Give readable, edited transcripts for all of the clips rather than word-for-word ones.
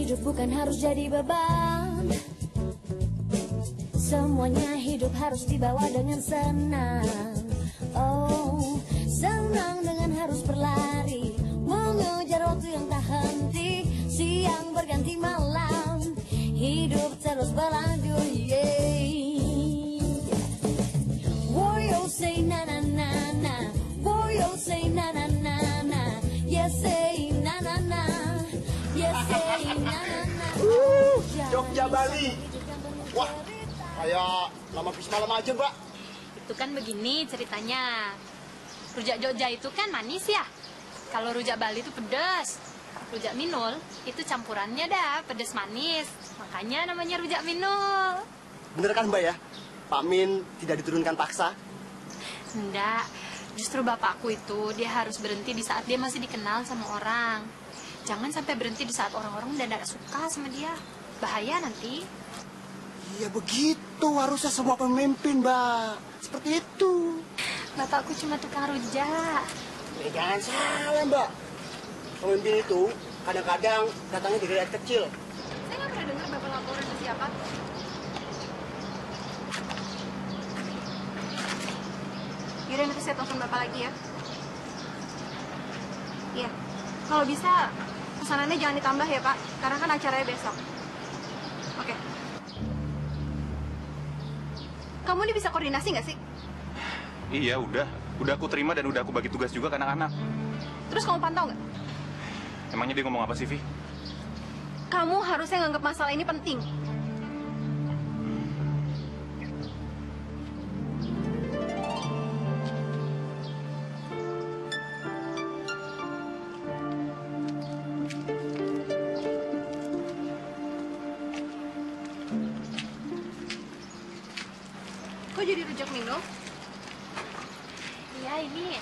Hidup bukan harus jadi beban. Semuanya hidup harus dibawa dengan senang. Oh, senang dengan harus berlari, mengejar waktu yang tak henti. Siang berganti malam, hidup terus berlanjut. Yeah. Woyo say na na na na, woyo say na na na na, yes say na na na, yes say na na na. Jogja Bali. Wah, kayak lama bis malam aja, Mbak. Itu kan begini ceritanya. Rujak Jogja itu kan manis ya. Kalau rujak Bali itu pedas. Rujak Minul itu campurannya dah pedas manis. Makanya namanya rujak Minul. Bener kan, Mbak ya? Pak Min tidak diturunkan paksa? Enggak. Justru bapakku itu dia harus berhenti di saat dia masih dikenal sama orang. Jangan sampai berhenti di saat orang-orang udah tidak suka sama dia. Bahaya nanti. Iya begitu, harusnya semua pemimpin, Mbak. Seperti itu. Bapakku cuma tukang rujak. Jangan salah, Mbak. Pemimpin itu kadang-kadang datangnya dari rakyat kecil. Saya nggak pernah dengar bapak laporan ke siapa. Yaudah, nanti saya telepon bapak lagi ya. Iya, kalau bisa pesanannya jangan ditambah ya Pak, karena kan acaranya besok. Oke. Kamu ini bisa koordinasi nggak sih? Iya, udah aku terima dan udah aku bagi tugas juga ke anak-anak. Terus kamu pantau nggak? Emangnya dia ngomong apa sih, Vi? Kamu harusnya nganggap masalah ini penting. Kok jadi rujak Minul? Iya, ini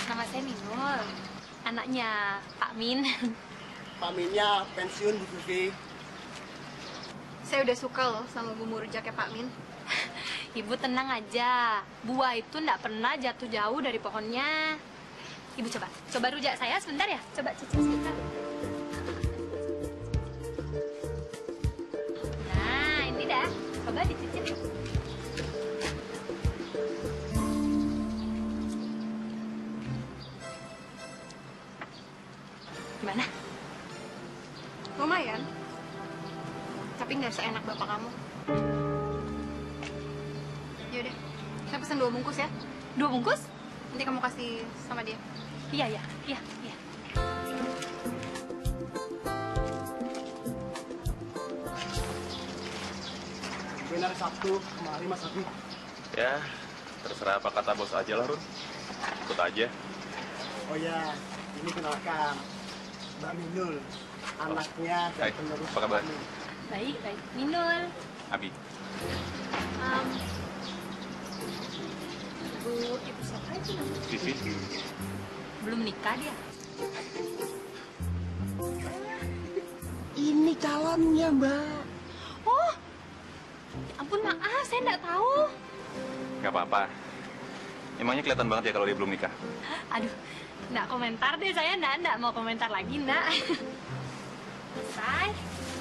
nama saya Minul. Anaknya Pak Min. Pak Minnya pensiun, Bu Vivi. Saya udah suka loh sama bumbu rujaknya Pak Min. Ibu tenang aja. Buah itu nggak pernah jatuh jauh dari pohonnya. Ibu coba rujak saya sebentar ya. Coba cicip sebentar. Nah, ini dah. Coba dicicip. Gimana? Lumayan. Tapi nggak seenak bapak kamu. Yaudah, saya pesen 2 bungkus ya. 2 bungkus? Nanti kamu kasih sama dia. Iya. Benar Sabtu, kemari Mas Abi. Ya, terserah apa kata bos aja lah, Run. Ikut aja. Oh ya, ini kenalkan Mbak Minul, anaknya dan Hai, penerus apa kabar? Pak Min. Baik. Minul. Abi. Ibu siapa itu namanya? Vivi. Belum nikah dia. Ini calonnya, Mbak. Oh, ya ampun maaf, saya nggak tahu. Nggak apa-apa. Emangnya kelihatan banget ya kalau dia belum nikah? Aduh, nggak komentar deh saya, nggak mau komentar lagi, nggak. Selesai.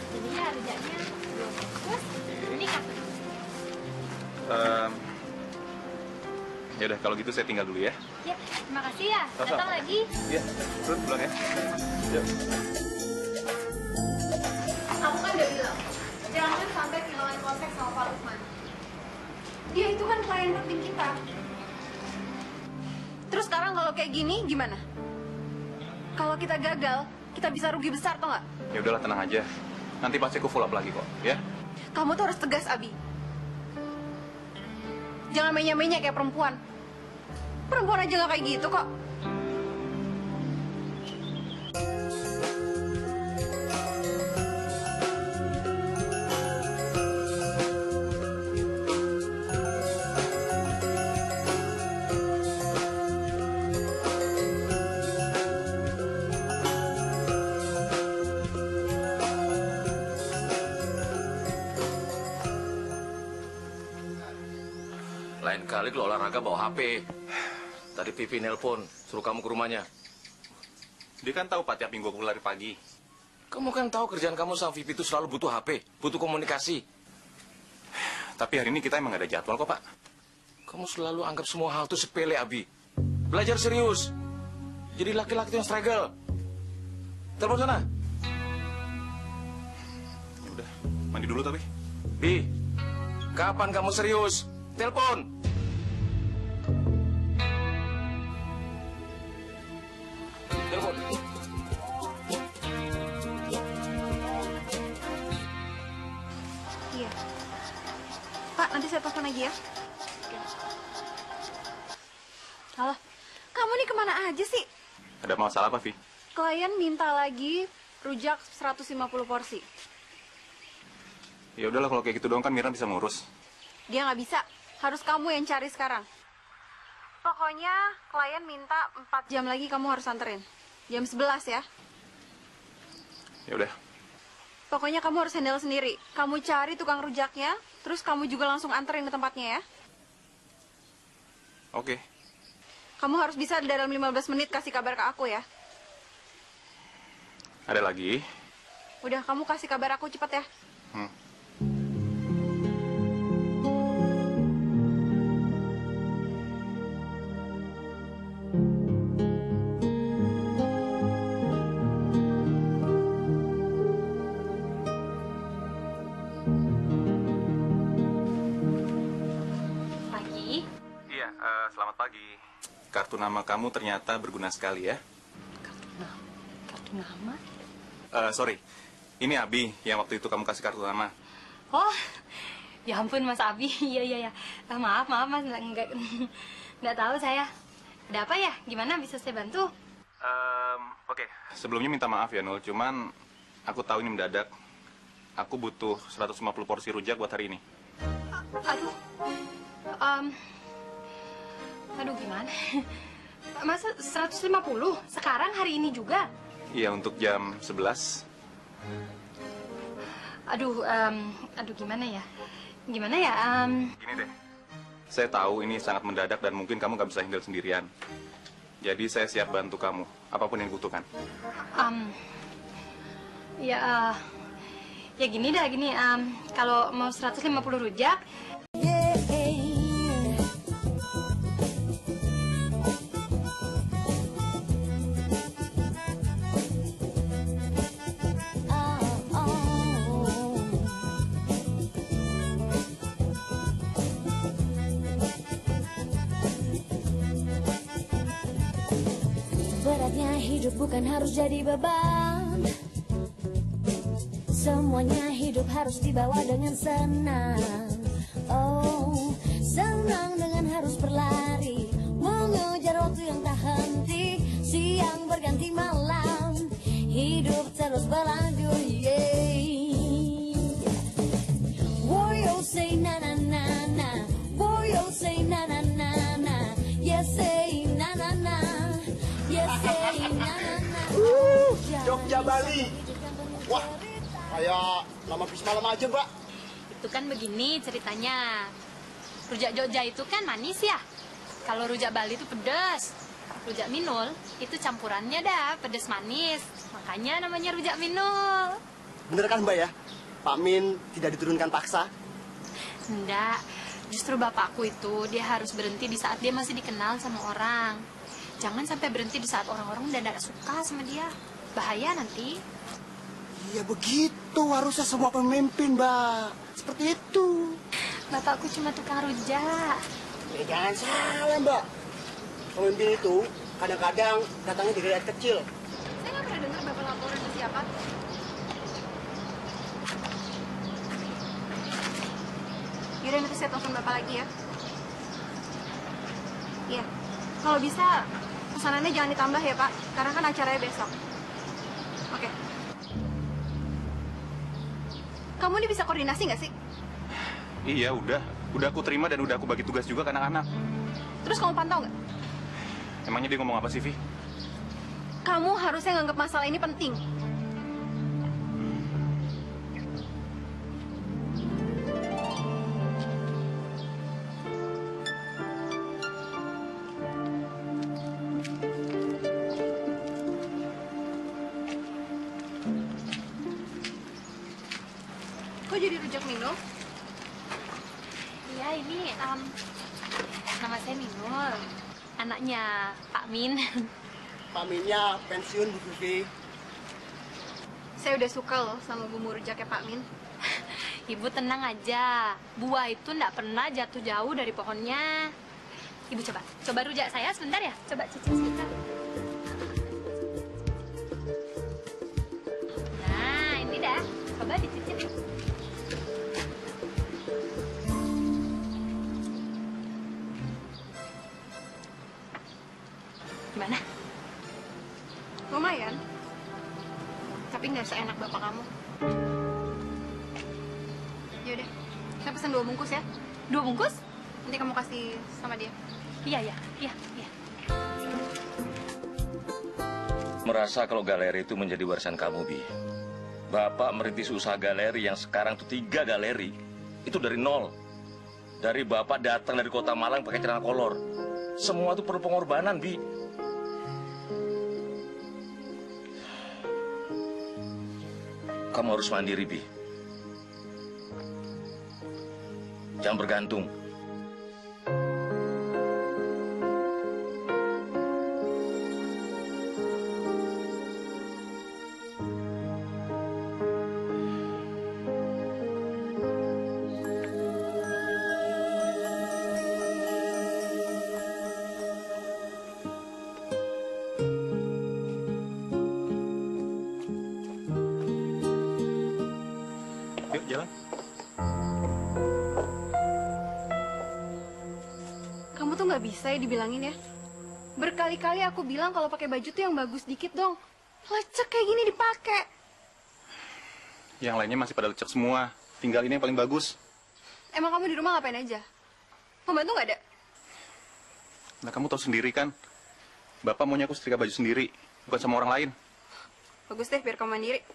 Jadi ya rujaknya 2 bungkus. Ini kartu. Ya udah kalau gitu saya tinggal dulu ya. Ya, terima kasih ya. Sama-sama. Datang lagi. Iya, Run pulang ya. Yuk. Kamu kan udah bilang, jangan sampai kehilangan kontak sama Pak Lukman. Dia itu kan klien penting kita. Terus sekarang kalau kayak gini gimana? Kalau kita gagal, kita bisa rugi besar tau nggak? Ya udahlah, tenang aja. Nanti pasti aku follow up lagi kok, ya. Kamu tuh harus tegas, Abi. Jangan menya-menya kayak perempuan. Perempuan aja nggak kayak gitu kok. Lain kali kalau olahraga bawa HP. Tadi Vivi nelpon, suruh kamu ke rumahnya. Dia kan tahu Pak tiap minggu aku lari pagi. Kamu kan tahu kerjaan kamu sama Vivi itu selalu butuh HP, butuh komunikasi. Tapi hari ini kita emang gak ada jadwal kok, Pak. Kamu selalu anggap semua hal itu sepele, Abi. Belajar serius. Jadi laki-laki yang struggle. Telepon sana. Ya udah, mandi dulu tapi. Bi, kapan kamu serius? Telepon. Telepon. Iya. Pak, nanti saya telepon lagi ya. Halo, kamu nih kemana aja sih? Ada masalah apa, Vi? Klien minta lagi rujak 150 porsi. Ya udahlah kalau kayak gitu doang kan Mirna bisa ngurus. Dia nggak bisa, harus kamu yang cari sekarang. Pokoknya klien minta 4 jam lagi kamu harus anterin. Jam 11 ya. Ya udah. Pokoknya kamu harus handle sendiri. Kamu cari tukang rujaknya, terus kamu juga langsung anterin ke tempatnya ya. Oke. Kamu harus bisa dalam 15 menit kasih kabar ke aku ya. Ada lagi? Udah, kamu kasih kabar aku cepat ya. Pagi. Iya, selamat pagi. Kartu nama kamu ternyata berguna sekali ya. Kartu nama? Sorry, ini Abi yang waktu itu kamu kasih kartu nama. Oh, ya ampun Mas Abi. Iya. Maaf Mas, nggak tahu saya. Ada apa ya? Gimana bisa saya bantu? Oke. Sebelumnya minta maaf ya Nul, cuman aku tahu ini mendadak. Aku butuh 150 porsi rujak buat hari ini. Aduh, aduh gimana? Masa 150? Sekarang hari ini juga? Iya, untuk jam 11. Aduh, aduh gimana ya? Gimana ya? Gini deh, saya tahu ini sangat mendadak dan mungkin kamu nggak bisa handle sendirian. Jadi saya siap bantu kamu, apapun yang dibutuhkan. Ya, ya gini dah, gini. Kalau mau 150 rujak, Beratnya hidup bukan harus jadi beban. Semuanya hidup harus dibawa dengan senang. Oh, senang dengan harus berlari, mengejar waktu yang tak henti. Siang berganti malam, hidup terus berlanjut. Yeah. Woyo say na na na na, woyo say na na na na, yes say na na na, yes say na na na. Jogja Bali. Wah, kayak nama bis malam aja, Mbak. itu kan begini ceritanya. Rujak Jogja itu kan manis ya. Kalau rujak Bali itu pedas. Rujak Minul itu campurannya dah pedas manis. Makanya namanya rujak Minul. Bener kan, Mbak ya? Pak Min tidak diturunkan paksa. Enggak, justru bapakku itu dia harus berhenti di saat dia masih dikenal sama orang. Jangan sampai berhenti di saat orang-orang udah tidak suka sama dia. Bahaya nanti. Iya begitu, harusnya semua pemimpin, Mbak. Seperti itu. Bapakku cuma tukang rujak. Jangan salah, Mbak. Pemimpin itu kadang-kadang datangnya dari rakyat kecil. Saya nggak pernah dengar bapak laporan ke siapa. Yaudah, nanti saya telepon bapak lagi ya. Iya, kalau bisa pesanannya jangan ditambah ya Pak, karena kan acaranya besok. Oke. Kamu ini bisa koordinasi nggak sih? Iya, udah aku terima dan udah aku bagi tugas juga ke anak-anak. Terus kamu pantau nggak? Emangnya dia ngomong apa sih, Vi? Kamu harusnya nganggap masalah ini penting. kok jadi rujak minum? Iya, ini nama saya Minul, anaknya Pak Min. Pak Minnya pensiun, Bu Vivi. Saya udah suka loh sama bumbu rujaknya Pak Min. Ibu tenang aja, buah itu nggak pernah jatuh jauh dari pohonnya. Ibu coba rujak saya sebentar ya, coba cicip sebentar. Nah, ini dah, coba dicicip. Gimana? Lumayan. Tapi nggak seenak bapak kamu. Yaudah, saya pesan 2 bungkus ya. 2 bungkus? Nanti kamu kasih sama dia. Iya. Merasa kalau galeri itu menjadi warisan kamu, Bi. Bapak merintis usaha galeri yang sekarang tuh 3 galeri. Itu dari nol. Dari Bapak datang dari kota Malang pakai celana kolor. Semua itu perlu pengorbanan, Bi. Kamu harus mandiri, Bi. Jangan bergantung. Yuk, jalan. Kamu tuh nggak bisa ya dibilangin ya. Berkali-kali aku bilang kalau pakai baju tuh yang bagus dikit dong. Lecek kayak gini dipakai. Yang lainnya masih pada lecek semua. Tinggal ini yang paling bagus. Emang kamu di rumah ngapain aja? Pembantu nggak ada? Nah, kamu tahu sendiri kan, Bapak maunya aku setrika baju sendiri, bukan sama orang lain. Bagus deh, biar kamu mandiri.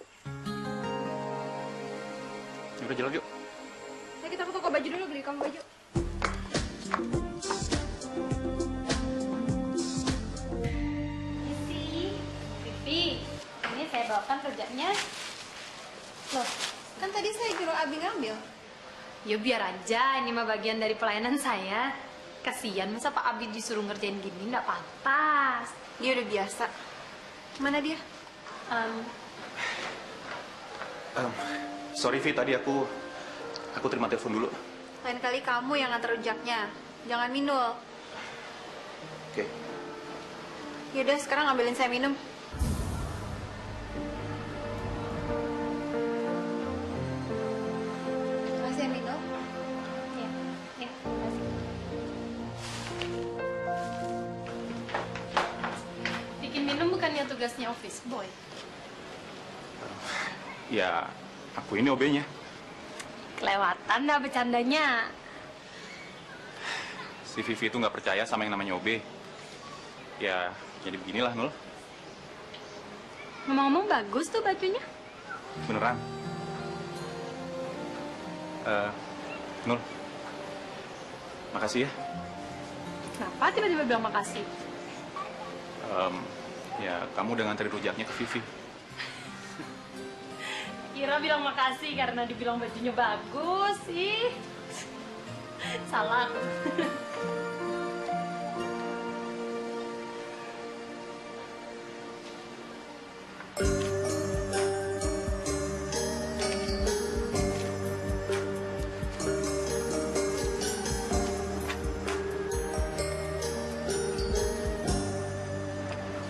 Udah jalan yuk. Ya, kita ke toko baju dulu, beli kamu baju. Vivi, ini saya bawakan rujaknya. Loh, kan tadi saya nyuruh Abi ngambil. Ya biar aja, ini mah bagian dari pelayanan saya. Kasian, masa Pak Abi disuruh ngerjain gini, nggak pantas. Dia udah biasa. Mana dia? Sorry Vi, tadi aku terima telepon dulu. Lain kali kamu yang nganter rujaknya, jangan Minul. Oke. Yaudah, sekarang ambilin saya minum. Makasih ya, Minul. Iya, makasih. Bikin minum bukannya tugasnya office boy? Ya, aku ini OB-nya. Kelewatan dah bercandanya. Si Vivi itu nggak percaya sama yang namanya OB. Ya, jadi beginilah, Nul. Ngomong-ngomong bagus tuh bajunya. Beneran. Nul. Makasih ya. Kenapa tiba-tiba bilang makasih? Ya, kamu udah nganterin rujaknya ke Vivi. Kira bilang makasih karena dibilang bajunya bagus sih. Salah.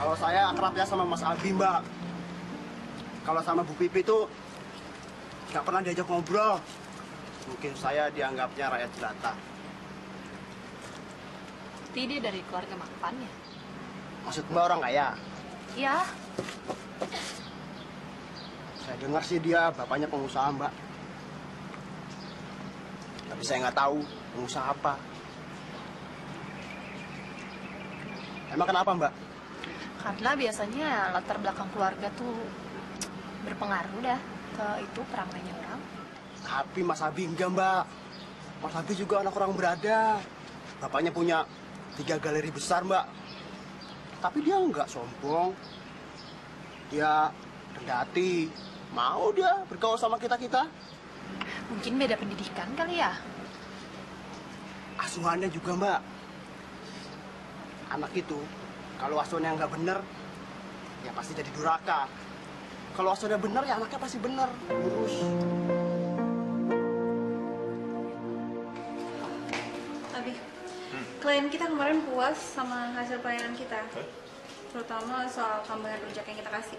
Kalau saya akrabnya sama Mas Abi, Mbak. Kalau sama Bu Pipi itu nggak pernah diajak ngobrol. Mungkin saya dianggapnya rakyat jelata. Berarti dia dari keluarga mapan ya? Maksud Mbak orang kaya? Iya. Saya dengar sih dia bapaknya pengusaha, Mbak. Tapi saya nggak tahu pengusaha apa. Emang kenapa, Mbak? Karena biasanya latar belakang keluarga tuh berpengaruh dah ke itu peramainya orang. Tapi Mas Abi enggak, Mbak. Mas Abi juga anak orang berada. Bapaknya punya 3 galeri besar, Mbak. Tapi dia enggak sombong. Dia rendah hati. Mau dia bergaul sama kita-kita. Mungkin beda pendidikan kali ya. Asuhannya juga, Mbak. Anak itu, kalau asuhannya nggak bener, ya pasti jadi duraka. Kalau asuhannya bener, ya anaknya pasti bener. Lurus. Abi, klien kita kemarin puas sama hasil pelayanan kita. Terutama soal tambahan rujak yang kita kasih.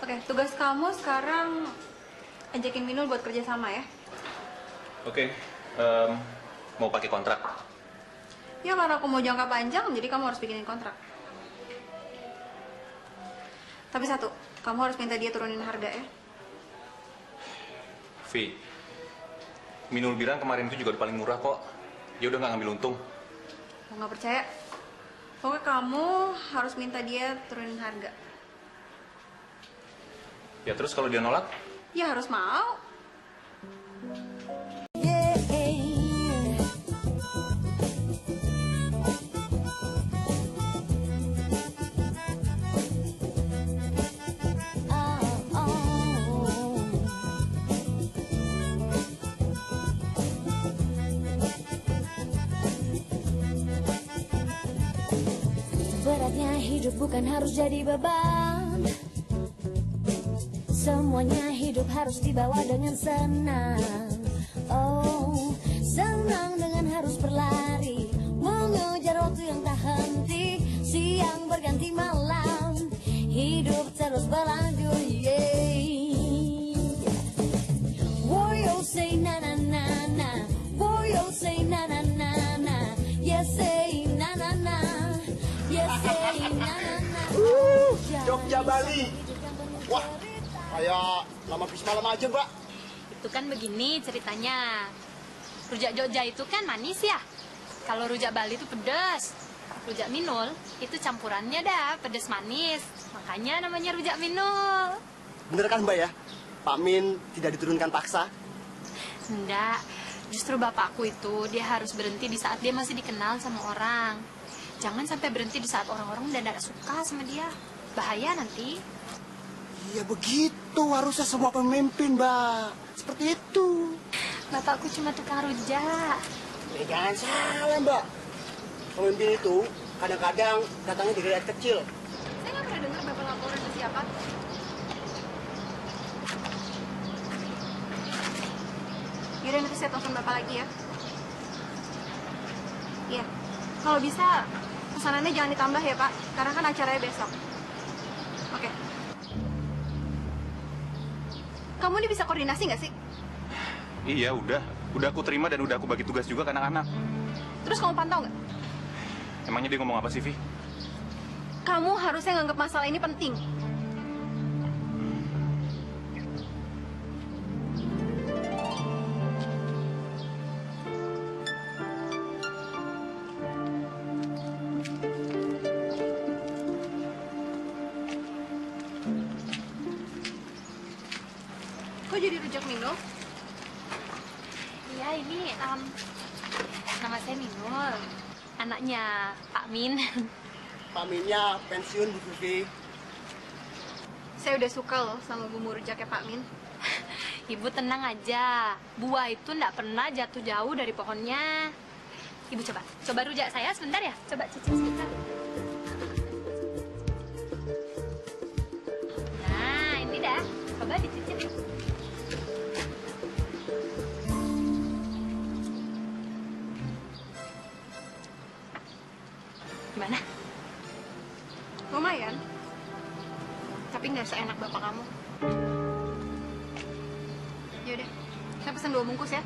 Oke, tugas kamu sekarang ajakin Minul buat kerja sama ya. Oke, mau pakai kontrak? Ya karena aku mau jangka panjang, jadi kamu harus bikinin kontrak. Tapi satu, kamu harus minta dia turunin harga ya. Vi, Minul bilang kemarin itu juga paling murah kok. Dia udah nggak ngambil untung. Mau nggak percaya? Pokoknya kamu harus minta dia turunin harga. Ya terus kalau dia nolak? Ya harus mau. Yeah. Oh, oh. Beratnya hidup bukan harus jadi beban. Semuanya hidup harus dibawa dengan senang. Oh, senang dengan harus berlari, mengejar waktu yang tak henti, siang berganti malam, hidup terus berlanjut. Yeah. Warrior say na na na na, warrior say na na na na, yes say na na na, yes say na na na. Jogja Bali. Wah, kayak lama bis malam aja, Mbak. Itu kan begini ceritanya. Rujak Jogja itu kan manis ya. Kalau rujak Bali itu pedas. Rujak Minul itu campurannya dah pedas manis. Makanya namanya rujak Minul. Bener kan, Mbak ya? Pak Min tidak diturunkan paksa. Enggak, justru bapakku itu dia harus berhenti di saat dia masih dikenal sama orang. Jangan sampai berhenti di saat orang-orang udah tidak suka sama dia. Bahaya nanti. Iya begitu, harusnya semua pemimpin, Mbak. Seperti itu. Bapakku cuma tukang rujak. Ya, jangan salah, Mbak. Pemimpin itu kadang-kadang datangnya dari rakyat kecil. Saya nggak pernah dengar bapak laporan ke siapa. Yaudah nanti saya telepon bapak lagi ya. Iya, kalau bisa pesanannya jangan ditambah ya Pak, karena kan acaranya besok. Oke. Kamu ini bisa koordinasi nggak sih? Iya, udah aku terima dan udah aku bagi tugas juga ke anak-anak. Terus kamu pantau nggak? Emangnya dia ngomong apa sih, Vi? Kamu harusnya nganggap masalah ini penting. Kok jadi rujak Minul? Iya, ini nama saya Minul. Anaknya Pak Min. Pak Minnya pensiun, Bu Vivi. Saya udah suka loh sama bumbu rujaknya Pak Min. Ibu tenang aja. Buah itu nggak pernah jatuh jauh dari pohonnya. Ibu coba rujak saya sebentar ya. Coba cicip sebentar. Nah, ini dah. Coba dicicip. Gimana? Lumayan. Tapi nggak seenak bapak kamu. Yaudah, saya pesen 2 bungkus ya.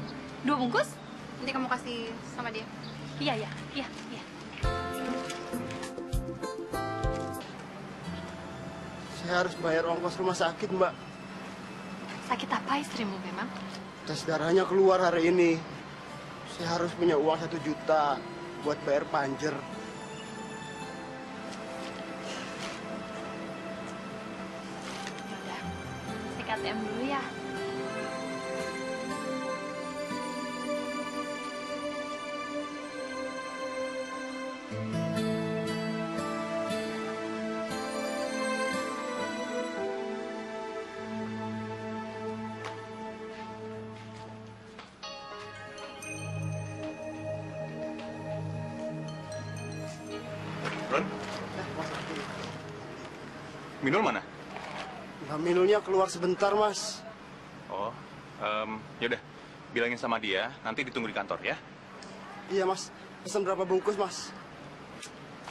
2 bungkus? Nanti kamu kasih sama dia. Iya. Saya harus bayar ongkos rumah sakit, Mbak. Sakit apa istrimu memang? Tes darahnya keluar hari ini. Saya harus punya uang 1 juta buat bayar panjer. Yaudah, saya ke ATM dulu ya. Ron, Mas Abi. Minul mana? Nah, Minulnya keluar sebentar, Mas. Oh, yaudah. Bilangin sama dia, nanti ditunggu di kantor ya. Iya, Mas. Pesan berapa bungkus, Mas?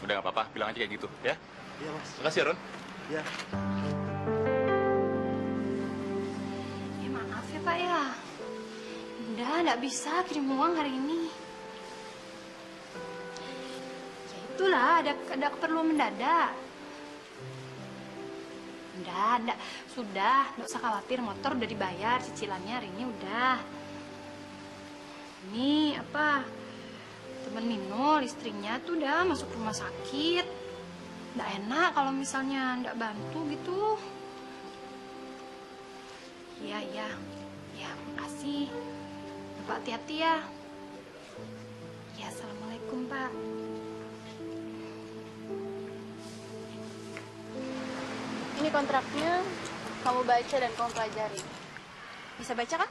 Udah nggak apa-apa, bilang aja kayak gitu ya. Iya, Mas. Makasih ya, Ron. Iya. Ya maaf ya Pak ya. Udah, nggak bisa kirim uang hari ini. Ya itulah, ada keperluan mendadak. Udah, sudah, nggak usah khawatir, motor udah dibayar, cicilannya hari ini udah. Ini apa? Temen Minul, istrinya tuh udah masuk rumah sakit. Nggak enak kalau misalnya nggak bantu gitu. Iya, makasih. Bapak hati-hati ya. Ya, assalamualaikum Pak. Ini kontraknya, kamu baca dan kamu pelajari. Bisa baca kan?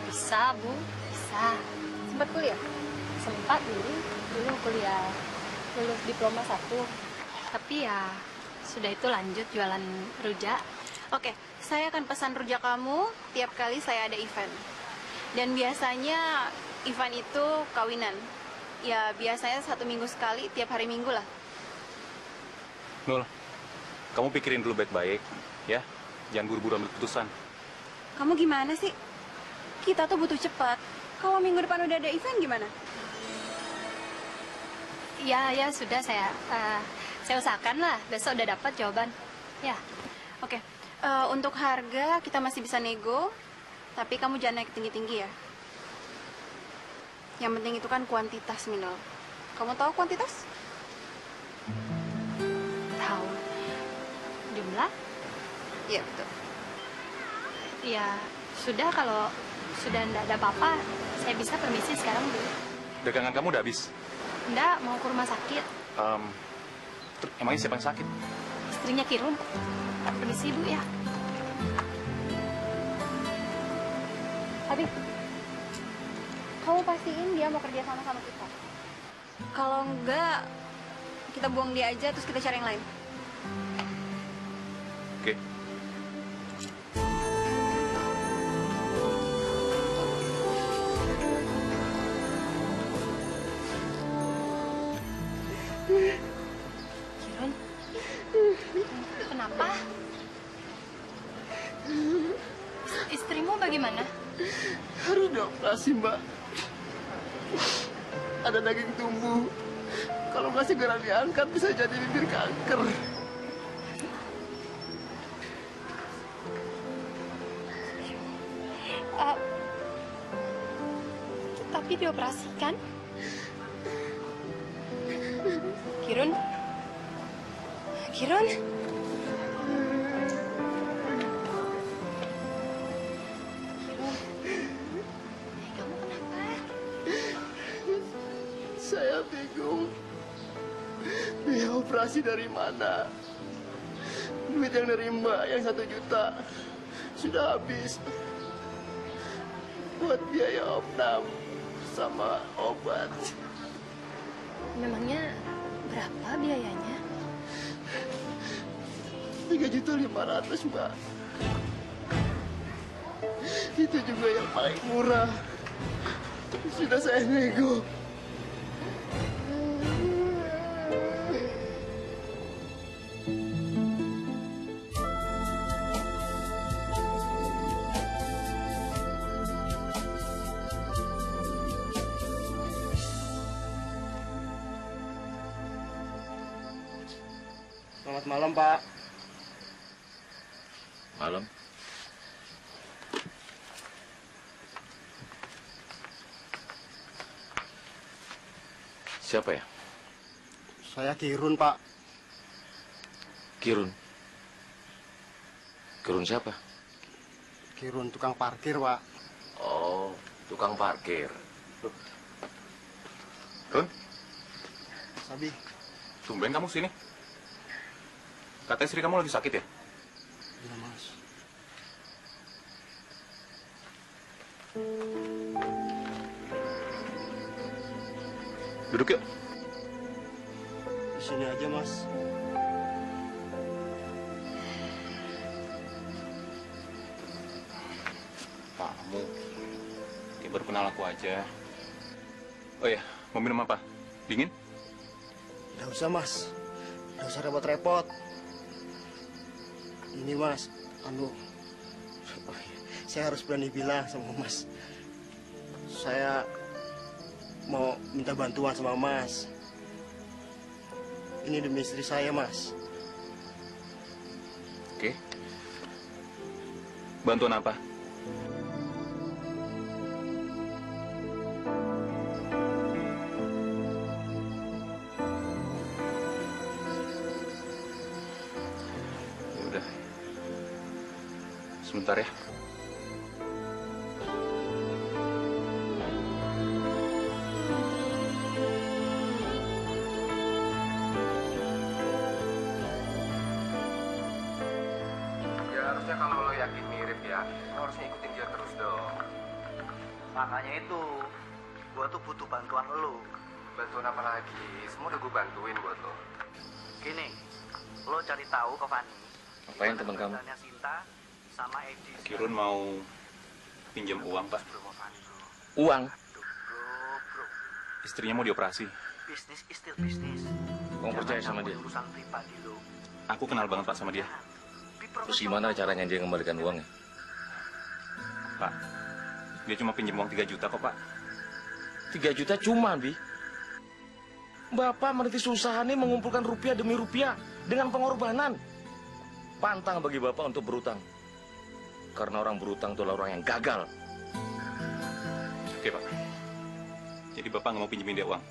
Bisa Bu, bisa. Sempat kuliah? Sempat dulu kuliah, lulus diploma 1. Tapi ya sudah itu lanjut jualan rujak. Oke, saya akan pesan rujak kamu tiap kali saya ada event. Dan biasanya event itu kawinan. Ya biasanya 1 minggu sekali, tiap hari Minggu lah. Nul, kamu pikirin dulu baik-baik ya. Jangan buru-buru ambil keputusan. Kamu gimana sih? Kita tuh butuh cepat. Kalau minggu depan udah ada event gimana? Ya sudah saya usahakan lah besok udah dapat jawaban. Ya. Oke, untuk harga kita masih bisa nego, tapi kamu jangan naik tinggi-tinggi ya. Yang penting itu kan kuantitas, Minul. Kamu tahu kuantitas? Tahu jumlah? Iya, betul. Ya sudah, kalau sudah enggak ada apa-apa, saya bisa permisi sekarang dulu. Dagangan kamu udah habis? Enggak, mau ke rumah sakit. Emangnya siapa yang sakit? Istrinya Kirun. Permisi Bu ya. Habis. Kamu pastiin dia mau kerja sama kita. Kalau enggak, kita buang dia aja terus kita cari yang lain. Oke. Kirun. Kenapa? Istrimu bagaimana? Harus dioperasi, Mbak. Ada daging tumbuh. Kalau nggak segera diangkat, bisa jadi bibir kanker. Tapi dioperasikan? Kirun? Kirun? Kamu kenapa? Saya bingung. Biaya operasi dari mana? Duit yang dari Mbak yang 1 juta sudah habis buat biaya opnam sama obat. Memangnya berapa biayanya? 3.500.000, Mbak. Itu juga yang paling murah. Sudah saya nego. Selamat malam, Pak. Malam. Siapa ya? Saya Kirun, Pak. Kirun. Kirun siapa? Kirun tukang parkir, Pak. Oh, tukang parkir. Run, Sabi. tumben kamu sini. Kata istri kamu lagi sakit ya? Iya, Mas. Duduk yuk. Sini aja, Mas. Kamu kayak baru kenal aku aja. Oh ya, mau minum apa? Dingin? Nggak usah, Mas. Nggak usah repot-repot. Ini, Mas, saya harus berani bilang sama Mas. Saya mau minta bantuan sama Mas. Ini demi istri saya, Mas. Oke. Bantuan apa? Ya udah. Sebentar ya. Ya harusnya kalau lo yakin mirip ya, lo harus ngikutin dia terus dong. Makanya itu, gua tuh butuh bantuan lo. Bantuan apa lagi? Semua udah gue bantuin buat lo. Gini, lo cari tahu ke Fani. Ngapain teman kamu? Sinta sama Edi. Kirun mau pinjam uang, Pak. Uang? Bro, Istrinya mau dioperasi. bisnis is still bisnis. Kamu percaya sama dia? Urusan pribadi lo. Aku kenal banget, Pak, sama dia. Terus gimana caranya dia ngembalikan uangnya? Pak, dia cuma pinjam uang 3 juta kok, Pak. 3 juta cuma, Bi. Bapak merintis usaha ini mengumpulkan rupiah demi rupiah dengan pengorbanan. Pantang bagi Bapak untuk berutang. Karena orang berutang itulah orang yang gagal. Oke, Pak. Jadi Bapak nggak mau pinjemin dia uang?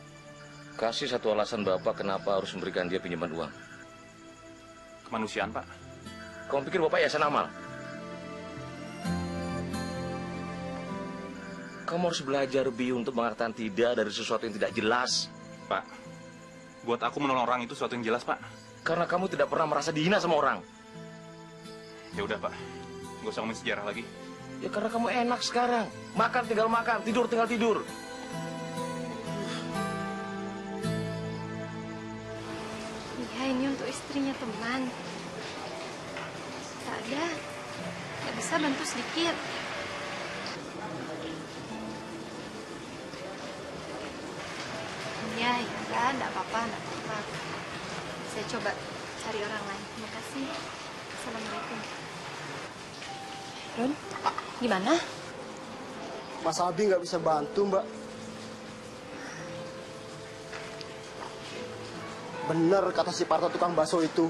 Kasih satu alasan Bapak kenapa harus memberikan dia pinjaman uang. Kemanusiaan, Pak. Kamu pikir Bapak yayasan amal? Kamu harus belajar, Bi, untuk mengatakan tidak dari sesuatu yang tidak jelas. Pak, buat aku menolong orang itu sesuatu yang jelas, Pak. Karena kamu tidak pernah merasa dihina sama orang. Ya udah, Pak. Nggak usah ngomongin sejarah lagi. Ya karena kamu enak sekarang. Makan tinggal makan, tidur tinggal tidur. Iya, ini untuk istrinya teman. Tak ada. Nggak bisa bantu sedikit. Iya, ya udah, nggak apa-apa, nggak apa-apa. Saya coba cari orang lain. Terima kasih. Assalamualaikum. Ron, gimana? Mas Abi nggak bisa bantu, Mbak. Bener kata si Parto tukang bakso itu.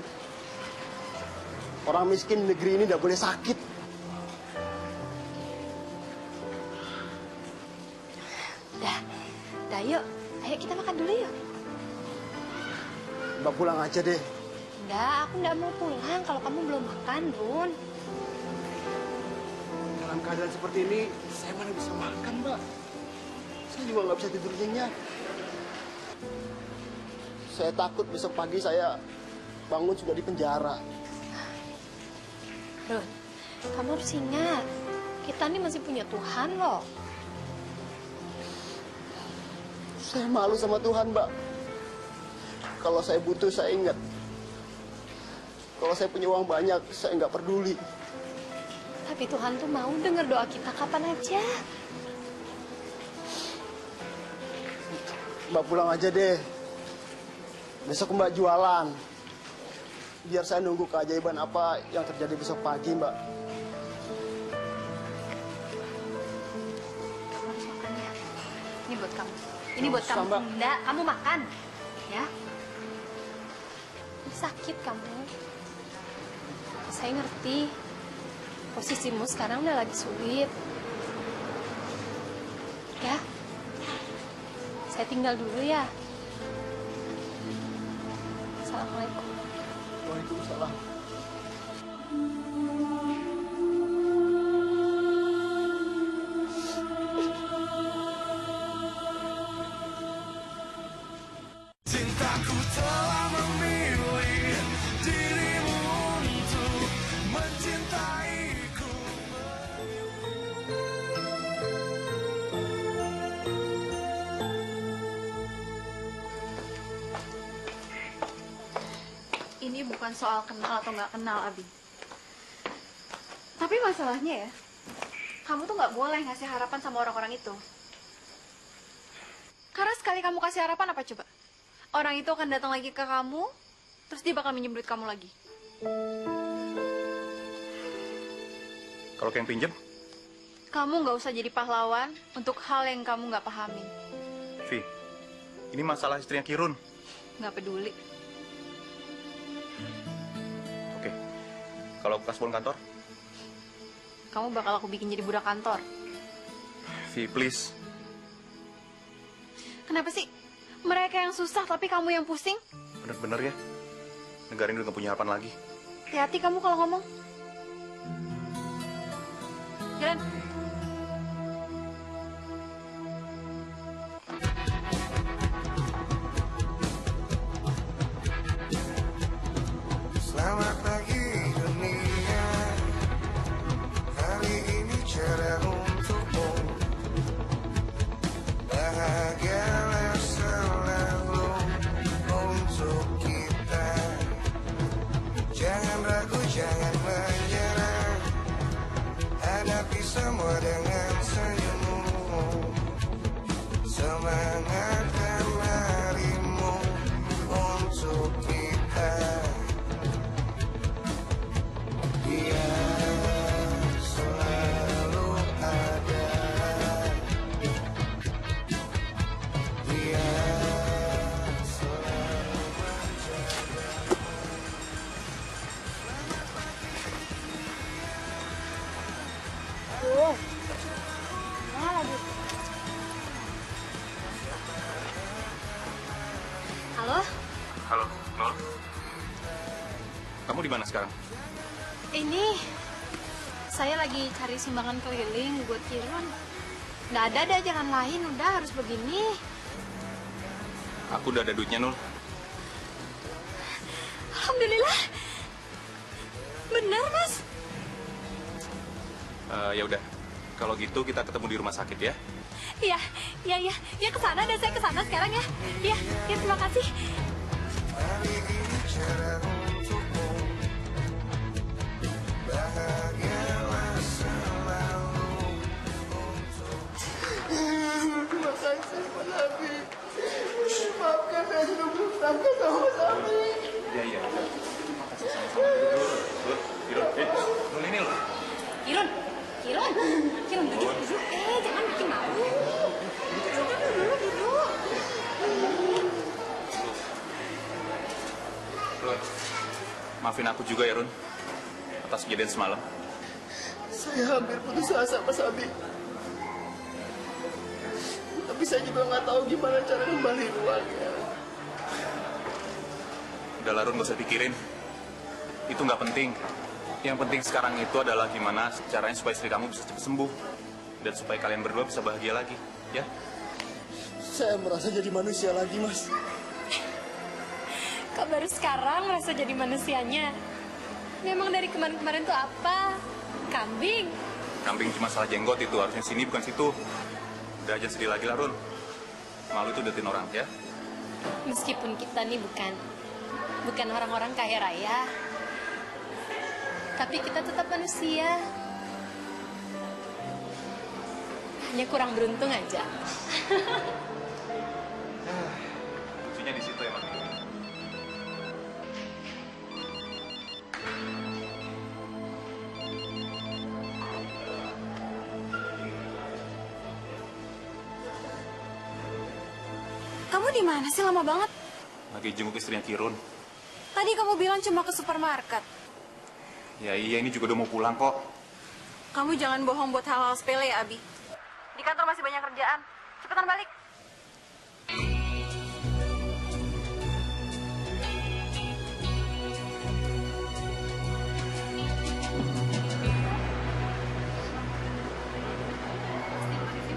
Orang miskin di negeri ini nggak boleh sakit. Dah yuk. Ayo kita makan dulu yuk. Mbak pulang aja deh. Enggak, aku nggak mau pulang kalau kamu belum makan, Run. Dalam keadaan seperti ini, saya mana bisa makan, Mbak. Saya juga nggak bisa tidur nyenyak. Saya takut besok pagi saya bangun sudah di penjara. Run, kamu harus ingat, kita ini masih punya Tuhan loh. Saya malu sama Tuhan, Mbak. Kalau saya butuh, saya ingat. Kalau saya punya uang banyak, saya nggak peduli. Tapi Tuhan tuh mau dengar doa kita kapan aja. Mbak pulang aja deh. Besok Mbak jualan. Biar saya nunggu keajaiban apa yang terjadi besok pagi, Mbak. Kamu harus makan ya. Ini buat kamu. Ini buat Usah, kamu. Mbak. Enggak, kamu makan. Ya. Ini sakit kamu. Saya ngerti. Posisimu sekarang udah lagi sulit. Ya. Saya tinggal dulu ya. Assalamualaikum. Waalaikumsalam. Cintaku telah memilih dirimu untuk mencintaiku. ini bukan soal kenal atau nggak kenal, Abi. Tapi masalahnya ya, kamu tuh nggak boleh ngasih harapan sama orang-orang itu. Karena sekali kamu kasih harapan apa coba? Orang itu akan datang lagi ke kamu, terus dia bakal minjem duit kamu lagi. Kalau kayak yang pinjem, Kamu nggak usah jadi pahlawan untuk hal yang kamu nggak pahamin. Vi, ini masalah istrinya Kirun. Nggak peduli. Oke, kalau aku kasih pulang kantor, Kamu bakal aku bikin jadi budak kantor. Vi, please. Kenapa sih? Mereka yang susah tapi kamu yang pusing? Bener-bener ya, negara ini udah gak punya harapan lagi. Hati-hati kamu kalau ngomong. Jalan. Selamat pagi dunia, hari ini cerah untukmu. Bahagialah selalu untuk kita. Jangan ragu, jangan menyerah. Hadapi semua dengan senyummu. Semangatkan harimu untuk kita. Dia selalu ada. Dia selalu menjaga. Halo? Halo, Nol. Kamu di mana sekarang? Ini saya lagi cari sumbangan keliling buat Kirun. Nggak ada jalan lain, udah harus begini. Aku udah ada duitnya, Nul. Alhamdulillah. Benar, Mas. Ya udah, kalau gitu kita ketemu di rumah sakit ya. Iya, ya kesana deh, saya kesana sekarang ya. Iya, terima kasih. Hari ini cerah untukmu. Bahagialah selalu untuk. Terima kasih Mas Abi. Maafkan saya sudah berusaha sama Mas Abi. Iya. Terima kasih sama-sama. Nul, Kirun, Nul ini loh. Kirun, duduk. Jangan bikin malu. Duduk. Run, maafin aku juga ya, Run, atas kejadian semalam. Saya hampir putus asa, Mas Abi. Tapi saya juga nggak tahu gimana cara kembali uangnya. Udah lah, Run, gak usah pikirin. Itu nggak penting. Yang penting sekarang itu adalah gimana caranya supaya istri kamu bisa cepat sembuh. Dan supaya kalian berdua bisa bahagia lagi, ya? Saya merasa jadi manusia lagi, Mas. Kok baru sekarang merasa jadi manusianya? Memang dari kemarin-kemarin tuh apa? Kambing? Kambing cuma salah jenggot itu, harusnya sini bukan situ. Udah aja sedih lagi lah, Run. Malu itu detin orang, ya? Meskipun kita nih bukan orang-orang kaya raya, tapi kita tetap manusia. Hanya kurang beruntung aja. Kuncinya di situ ya, Mas. Kamu di mana sih lama banget? Lagi jenguk istrinya Kirun. Tadi kamu bilang cuma ke supermarket. Ya iya, ini juga udah mau pulang kok. Kamu jangan bohong buat hal-hal sepele ya, Abi. Di kantor masih banyak kerjaan. Cepetan balik.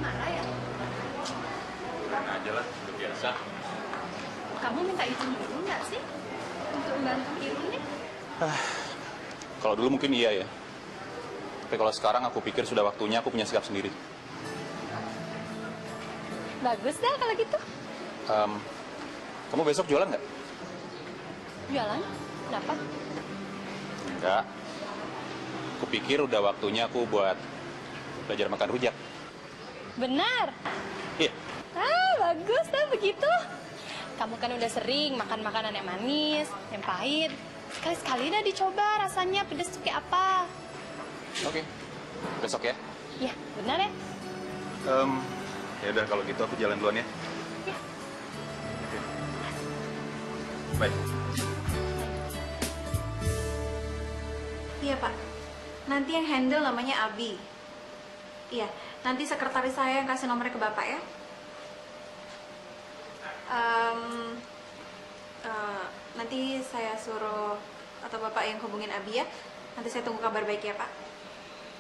Marah ya? Pulang aja lah, udah biasa. Kamu minta izin dulu nggak sih untuk membantu Kirun nih? Kalau dulu mungkin iya ya. Tapi kalau sekarang aku pikir sudah waktunya aku punya sikap sendiri. Bagus dah kalau gitu. Kamu besok jualan nggak? Jualan? Kenapa? Enggak. Kupikir udah waktunya aku buat belajar makan rujak. Benar. Iya. Bagus dah begitu. Kamu kan udah sering makan makanan yang manis, yang pahit. Sekali-sekali dah dicoba rasanya pedes tuh kayak apa. Oke. Besok ya. Iya, benar ya? Ya udah kalau gitu aku jalan duluan ya. Iya. Oke. Baik. Iya Pak, nanti yang handle namanya Abi. Iya, nanti sekretaris saya yang kasih nomornya ke Bapak ya. Nanti saya suruh atau Bapak yang hubungin Abi ya. Nanti saya tunggu kabar baik ya Pak.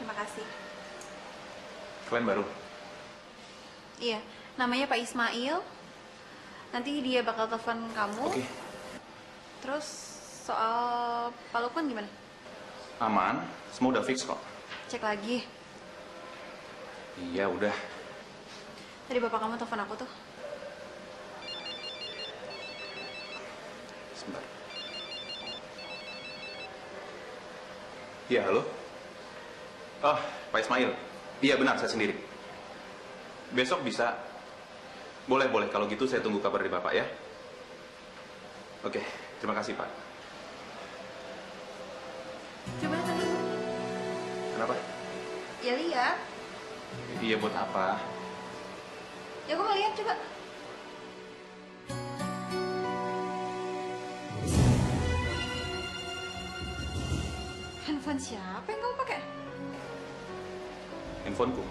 Terima kasih. Klien baru? Iya, namanya Pak Ismail. Nanti dia bakal telepon kamu. Oke. Terus soal Pak Lukman gimana? Aman, semua udah fix kok. Cek lagi. Iya udah. Tadi bapak kamu telepon aku tuh. Sebentar. Iya, halo? Oh, Pak Ismail. Iya benar, saya sendiri. Besok bisa. Boleh, boleh. Kalau gitu saya tunggu kabar dari Bapak ya. Oke, terima kasih Pak. Coba tadi. Kenapa? Ya lihat. Iya buat apa? Ya aku mau lihat coba. Handphone siapa yang kamu pakai? Handphoneku.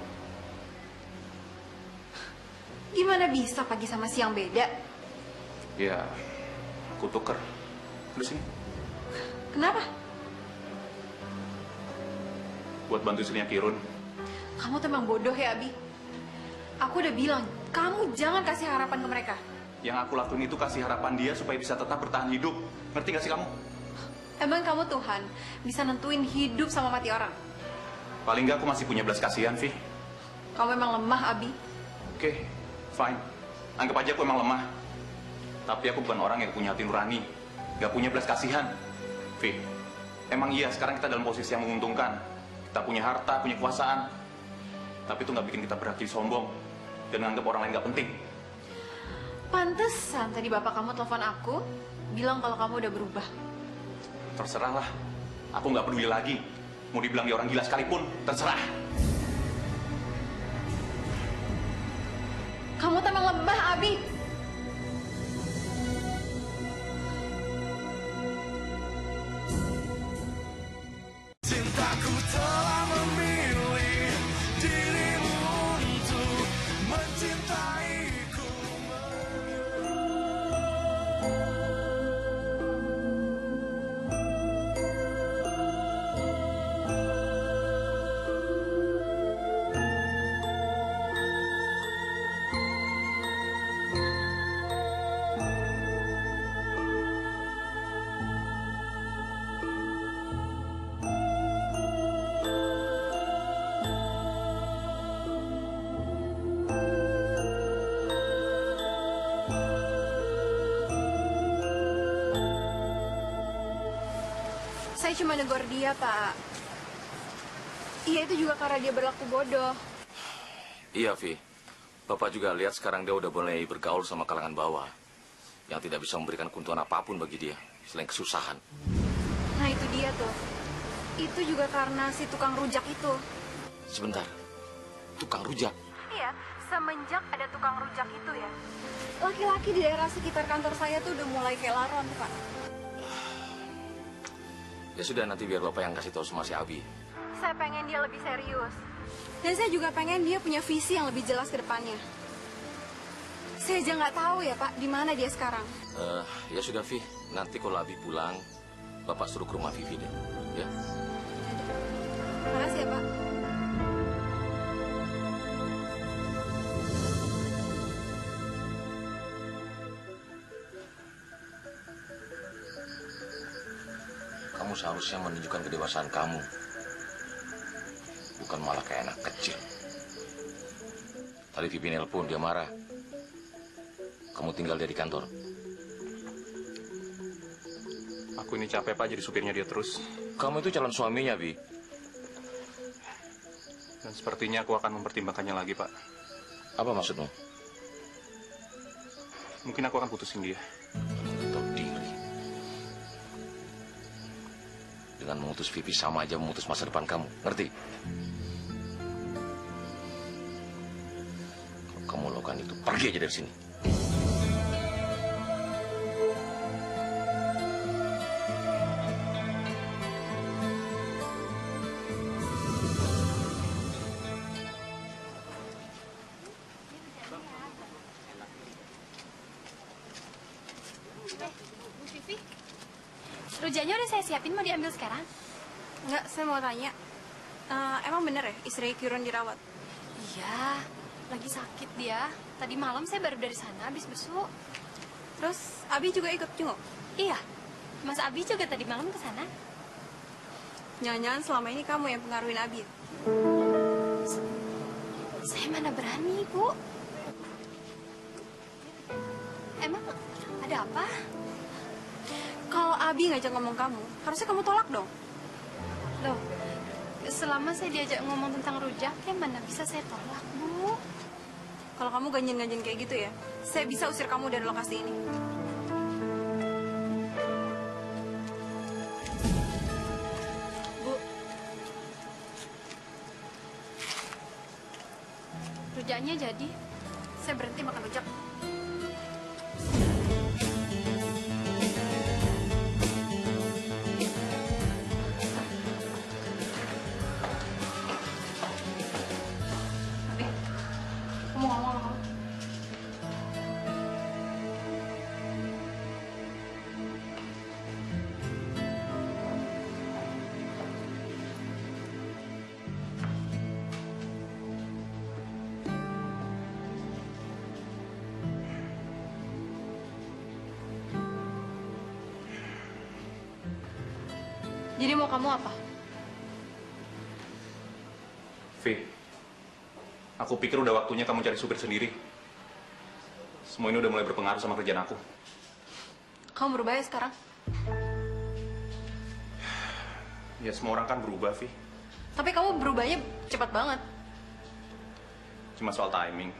Gimana bisa pagi sama siang beda? Ya, aku tuker. Udah sini. Kenapa? Buat bantu istrinya Kirun. Kamu tuh emang bodoh ya, Abi. Aku udah bilang, kamu jangan kasih harapan ke mereka. Yang aku lakuin itu kasih harapan dia supaya bisa tetap bertahan hidup. Ngerti gak sih kamu? Emang kamu Tuhan bisa nentuin hidup sama mati orang? Paling gak aku masih punya belas kasihan, Vi. Kamu emang lemah, Abi. Oke, fine. Anggap aja aku emang lemah. Tapi aku bukan orang yang punya hati nurani. Gak punya belas kasihan. Vi, emang iya sekarang kita dalam posisi yang menguntungkan. Kita punya harta, punya kekuasaan. Tapi itu gak bikin kita berhati sombong. Dan menganggap orang lain gak penting. Pantesan tadi bapak kamu telepon aku, bilang kalau kamu udah berubah. Terserah lah. Aku gak peduli lagi. Mau dibilang dia orang gila sekalipun, terserah. Kamu tuh emang lebah, Abi. Cintaku telah memilih dirimu untuk mencintaiku. Saya cuma negor dia, Pak. Iya, itu juga karena dia berlaku bodoh. Iya, Vi. Bapak juga lihat sekarang dia udah mulai bergaul sama kalangan bawah. Yang tidak bisa memberikan keuntungan apapun bagi dia, selain kesusahan. Nah, itu dia tuh. Itu juga karena si tukang rujak itu. Sebentar, tukang rujak? Iya, semenjak ada tukang rujak itu ya. Laki-laki di daerah sekitar kantor saya tuh udah mulai kayak laron, Pak. Ya sudah, nanti biar Bapak yang kasih tahu sama si Abi. Saya pengen dia lebih serius. Dan saya juga pengen dia punya visi yang lebih jelas ke depannya. Saya aja nggak tahu ya, Pak, di mana dia sekarang. Ya sudah, Vi. Nanti kalau Abi pulang, Bapak suruh ke rumah Vivi deh. Ya. Terima kasih ya, Pak. Kamu seharusnya menunjukkan kedewasaan kamu. Bukan malah kayak anak kecil. Tadi Vivi nelpon, dia marah. Kamu tinggal dia di kantor. Aku ini capek, Pak, jadi supirnya dia terus. Kamu itu calon suaminya, Bi. Dan sepertinya aku akan mempertimbangkannya lagi, Pak. Apa maksudmu? Mungkin aku akan putusin dia. Tahu diri. Dengan memutus Vivi sama aja memutus masa depan kamu, ngerti? Kalau kamu lakukan itu, pergi aja dari sini. Bu Vivi, rujaknya udah saya siapin, mau diambil sekarang? Enggak, saya mau tanya. Emang bener ya istri Kiron dirawat? Iya, lagi sakit dia. Tadi malam saya baru dari sana habis besuk. Terus Abi juga ikut jenguk? Iya, Mas Abi juga tadi malam ke sana. Jangan-jangan selama ini kamu yang pengaruhin Abi? Saya mana berani, Bu. Emang ada apa? Kalau Abi ngajak ngomong kamu, harusnya kamu tolak dong. Loh, selama saya diajak ngomong tentang rujak, ya mana bisa saya tolak, Bu? Kalau kamu ganjen-ganjen kayak gitu ya, saya bisa usir kamu dari lokasi ini. Bu, rujaknya jadi. Saya berhenti makan rujak. Abi, kamu ngomong apa? Jadi mau kamu apa? Vi, aku pikir udah waktunya kamu cari supir sendiri. Semua ini udah mulai berpengaruh sama kerjaan aku. Kamu berubah ya sekarang? Ya, semua orang kan berubah, Vi. Tapi kamu berubahnya cepat banget. Cuma soal timing.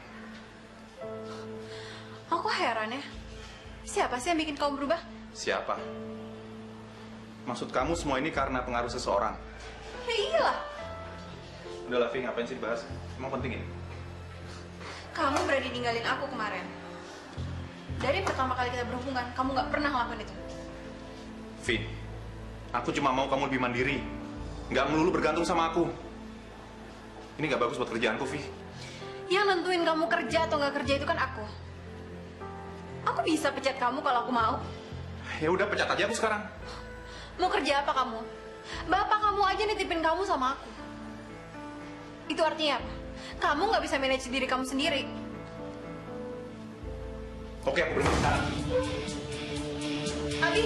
Aku heran ya. Siapa sih yang bikin kamu berubah? Siapa? Maksud kamu semua ini karena pengaruh seseorang? Ya iyalah. Udahlah, Vi, ngapain sih dibahas? Emang penting ini? Kamu berani ninggalin aku kemarin. Dari pertama kali kita berhubungan, kamu nggak pernah ngelakuin itu. Vi, aku cuma mau kamu lebih mandiri. Nggak melulu bergantung sama aku. Ini nggak bagus buat kerjaanku, Vi. Yang nentuin kamu kerja atau nggak kerja itu kan aku. Aku bisa pecat kamu kalau aku mau. Ya udah, pecat aja aku sekarang. Mau kerja apa kamu? Bapak kamu aja nitipin kamu sama aku. Itu artinya apa? Kamu nggak bisa manage diri kamu sendiri. Oke, aku berhenti sekarang. Abi,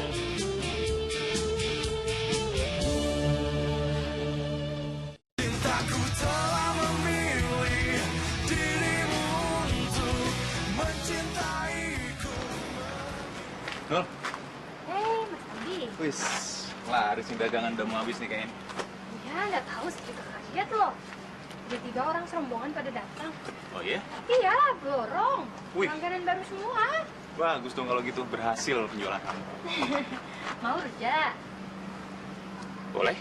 Cintaku telah memilih dirimu untuk mencintaiku. Nol, Hei, Mas Abi. wis, laris nih dagangan udah mau habis nih kayaknya. Ya, nggak tahu sih, kita kaget loh. Tiba-tiba orang serombongan pada datang. Oh iya? Iya, borong. Wih. Langganan baru semua. Bagus dong kalau gitu, berhasil penjualan kamu. Mau rujak? Boleh?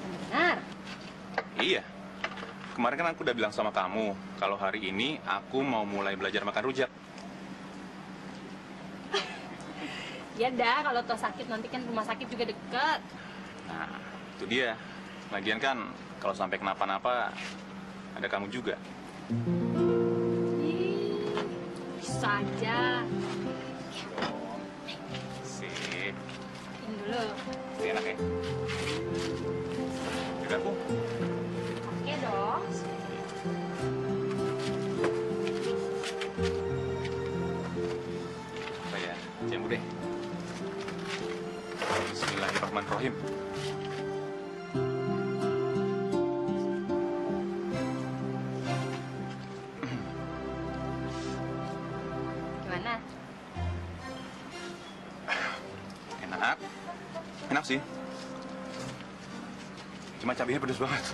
Benar. Iya. Kemarin kan aku udah bilang sama kamu, kalau hari ini aku mau mulai belajar makan rujak. Ya dah, kalau toh sakit nanti kan rumah sakit juga deket. Nah, itu dia. Lagian kan, kalau sampai kenapa-napa, ada kamu juga. Ih, bisa aja. Sip. Ini dulu. Ini enak ya? Juga aku. Oke dong. Saya jamu deh. Bismillahirrahmanirrahim. Gimana? Enak. Enak sih. Cuma cabenya pedes banget.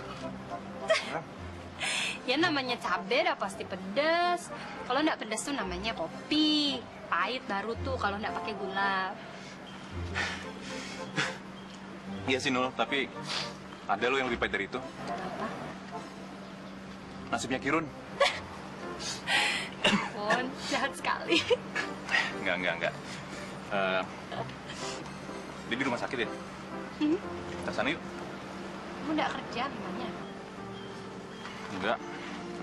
Ya namanya cabe udah pasti pedes. Kalau nggak pedes tuh namanya kopi. Pahit baru tuh kalau nggak pakai gula. Iya sih Nul, tapi ada lo yang lebih pahit dari itu. Apa? Nasibnya Kirun. Pun jahat sekali. Enggak. Dia di rumah sakit ya? Kita sana yuk. Kamu nggak kerja gimana? Enggak,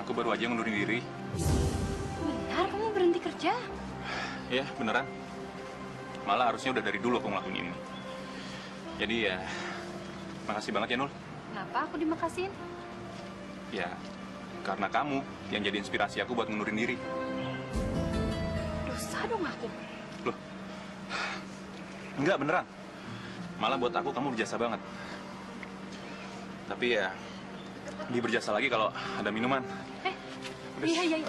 aku baru aja ngundurin diri. Benar kamu berhenti kerja? Ya, beneran. Malah harusnya udah dari dulu aku ngelakuin ini. Jadi ya, makasih banget ya Nul. Kenapa aku dimakasihin? Ya, karena kamu yang jadi inspirasi aku buat ngundurin diri. Dosa dong aku. Loh, enggak beneran. Malah buat aku kamu berjasa banget. Tapi ya, lebih berjasa lagi kalau ada minuman. Iya.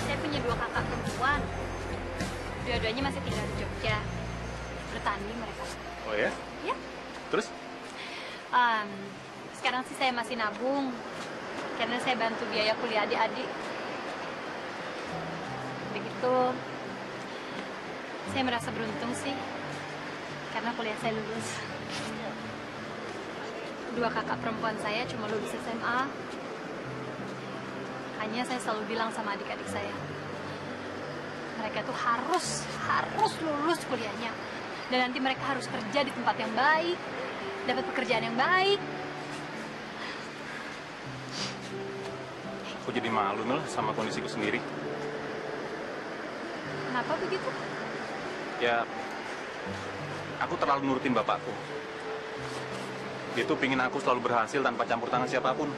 Saya punya 2 kakak perempuan. Dua-duanya masih tinggal di Jogja. Bertani mereka. Oh ya? Ya. Terus? Sekarang sih saya masih nabung. Karena saya bantu biaya kuliah adik-adik. Begitu. Saya merasa beruntung sih. Karena kuliah saya lulus. 2 kakak perempuan saya cuma lulus SMA. Hanya saya selalu bilang sama adik-adik saya, mereka tuh harus lulus kuliahnya. Dan nanti mereka harus kerja di tempat yang baik, dapat pekerjaan yang baik. Aku jadi malu Nul sama kondisiku sendiri. Kenapa begitu? Ya, aku terlalu nurutin bapakku. Dia tuh pingin aku selalu berhasil tanpa campur tangan siapapun.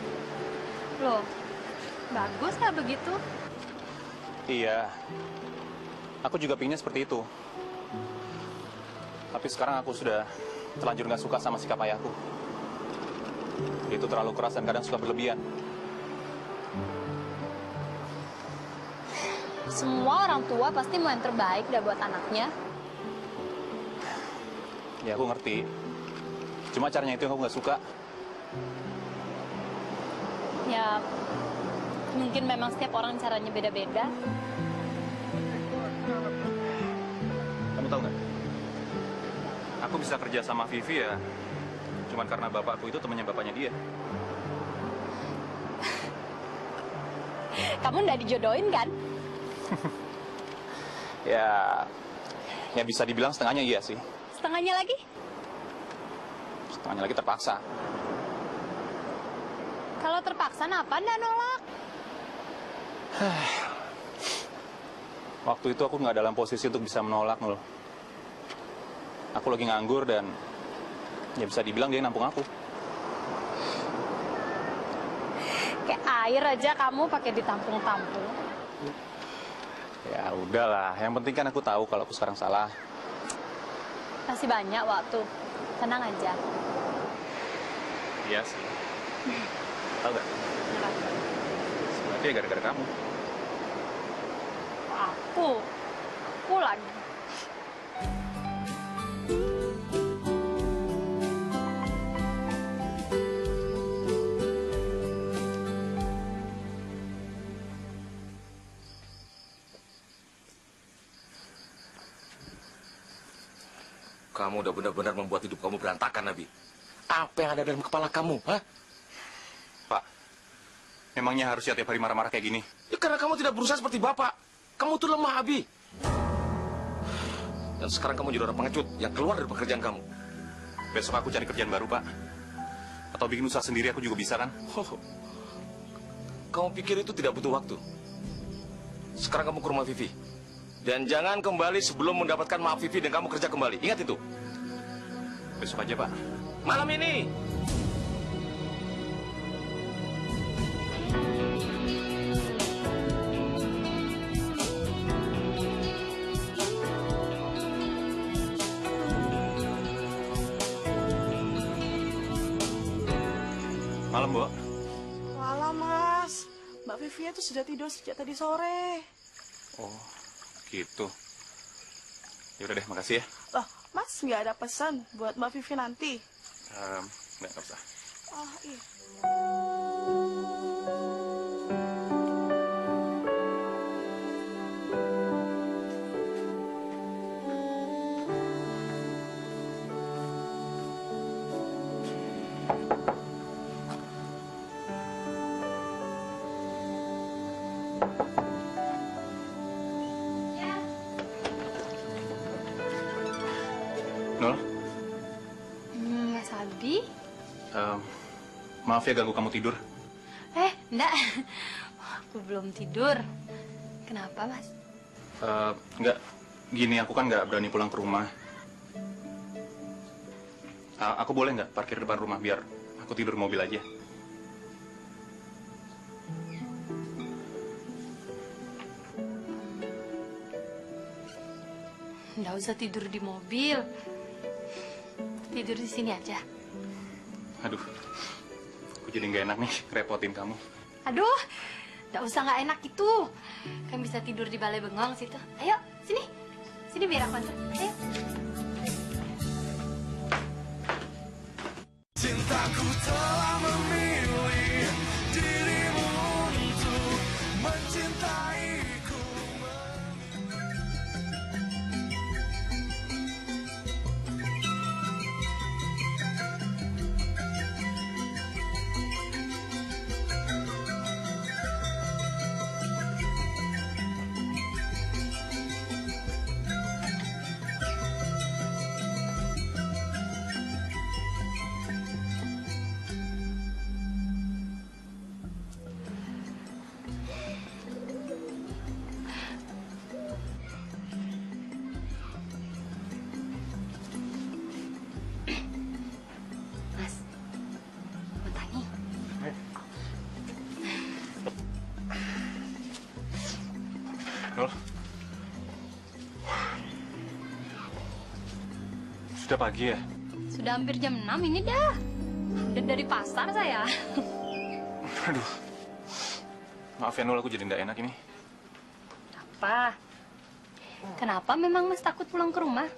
Loh, bagus lah begitu. Iya, aku juga pinginnya seperti itu. Tapi sekarang aku sudah terlanjur gak suka sama sikap ayahku. Dia itu terlalu keras dan kadang suka berlebihan. Semua orang tua pasti mau yang terbaik dah buat anaknya. Ya, aku ngerti. Cuma caranya itu yang aku gak suka. Ya, mungkin memang setiap orang caranya beda-beda. Kamu tahu nggak? Aku bisa kerja sama Vivi ya, cuman karena bapakku itu temannya bapaknya dia. Kamu nggak dijodohin kan? Ya bisa dibilang setengahnya iya sih. Setengahnya lagi? Setengahnya lagi terpaksa. Kalau terpaksa, kenapa nggak nolak? Waktu itu aku nggak dalam posisi untuk bisa menolak, Nul. Aku lagi nganggur dan ya bisa dibilang dia yang nampung aku. Kayak air aja kamu pakai ditampung-tampung. Ya udahlah, yang penting kan aku tahu kalau aku sekarang salah. Masih banyak waktu. Tenang aja. Iya sih. Tahu gak? Sebenarnya ya gara-gara kamu. Aku lagi. Kamu udah benar-benar membuat hidup kamu berantakan, Nabi. Apa yang ada dalam kepala kamu, ha? Pak, memangnya harus tiap hari marah-marah kayak gini? Ya karena kamu tidak berusaha seperti Bapak. Kamu tuh lemah, Abi. Dan sekarang kamu jadi orang pengecut yang keluar dari pekerjaan kamu. Besok aku cari kerjaan baru, Pak. Atau bikin usaha sendiri aku juga bisa, kan? Kamu pikir itu tidak butuh waktu? Sekarang kamu ke rumah Vivi. Dan jangan kembali sebelum mendapatkan maaf Vivi dan kamu kerja kembali. Ingat itu. Besok aja, Pak. Malam ini. Malam, Bu. Malam, Mas. Mbak Vivinya tuh sudah tidur sejak tadi sore. Oh, gitu. Ya udah deh, makasih ya. Loh, Mas nggak ada pesan buat Mbak Vivi nanti? Nggak usah. Oh, iya. Nol, Mas Abi? maaf ya ganggu kamu tidur. Enggak. Aku belum tidur. Kenapa, Mas? Nggak, gini aku kan nggak berani pulang ke rumah. Aku boleh nggak parkir depan rumah biar aku tidur di mobil aja? Nggak usah tidur di mobil. Tidur di sini aja. Aduh, aku jadi nggak enak nih repotin kamu. Aduh, nggak usah nggak enak itu. Kan bisa tidur di balai bengong situ. Ayo, sini. Sini biar aku antar. Ayo. Cintaku telah memilih dirimu untuk mencintaiku. Mas, Mentangi. Nol, sudah pagi ya? Sudah hampir jam 6 ini dah. Udah dari pasar saya. Aduh, maaf ya Nol, aku jadi nggak enak ini. Apa? Kenapa memang Mas takut pulang ke rumah?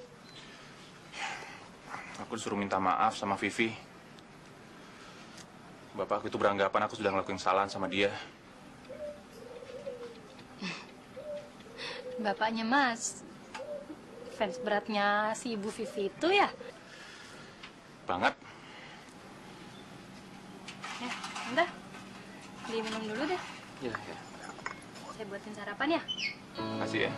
Aku disuruh minta maaf sama Vivi. Bapak aku itu beranggapan aku sudah ngelakuin kesalahan sama dia. Bapaknya Mas, fans beratnya si Ibu Vivi itu ya? Banget. Ya, udah. Diminum dulu deh. Ya, ya. Saya buatin sarapan ya. Makasih ya.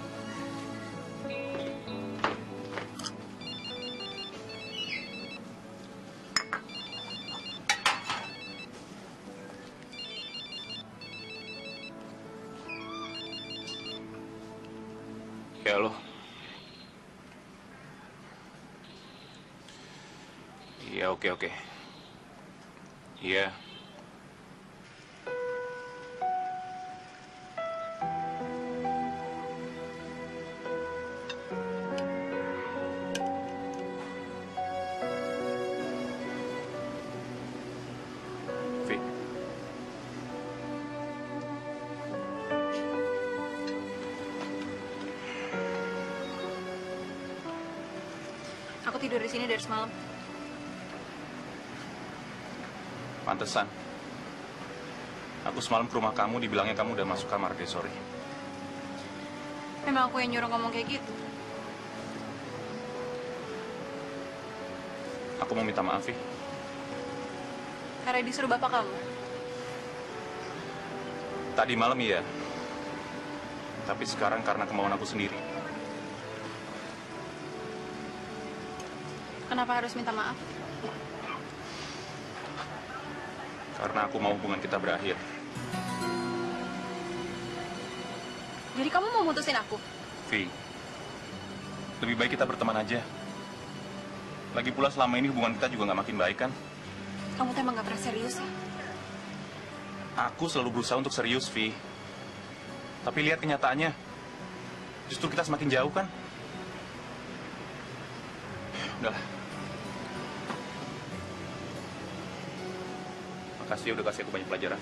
Ya lo. Iya, oke. Iya. Vi. Aku tidur di sini dari semalam. Pantesan. Aku semalam ke rumah kamu, dibilangnya kamu udah masuk kamar deh, sorry. Memang aku yang nyuruh ngomong kayak gitu. Aku mau minta maaf, Vi. Karena disuruh bapak kamu. Tadi malam iya. Tapi sekarang karena kemauan aku sendiri. Kenapa harus minta maaf? Karena aku mau hubungan kita berakhir. Jadi kamu mau mutusin aku? Vi, lebih baik kita berteman aja. Lagi pula selama ini hubungan kita juga nggak makin baik kan? Kamu tuh emang gak pernah serius ya? Aku selalu berusaha untuk serius, Vi. Tapi lihat kenyataannya. Justru kita semakin jauh kan? Udah. Makasih udah kasih aku banyak pelajaran.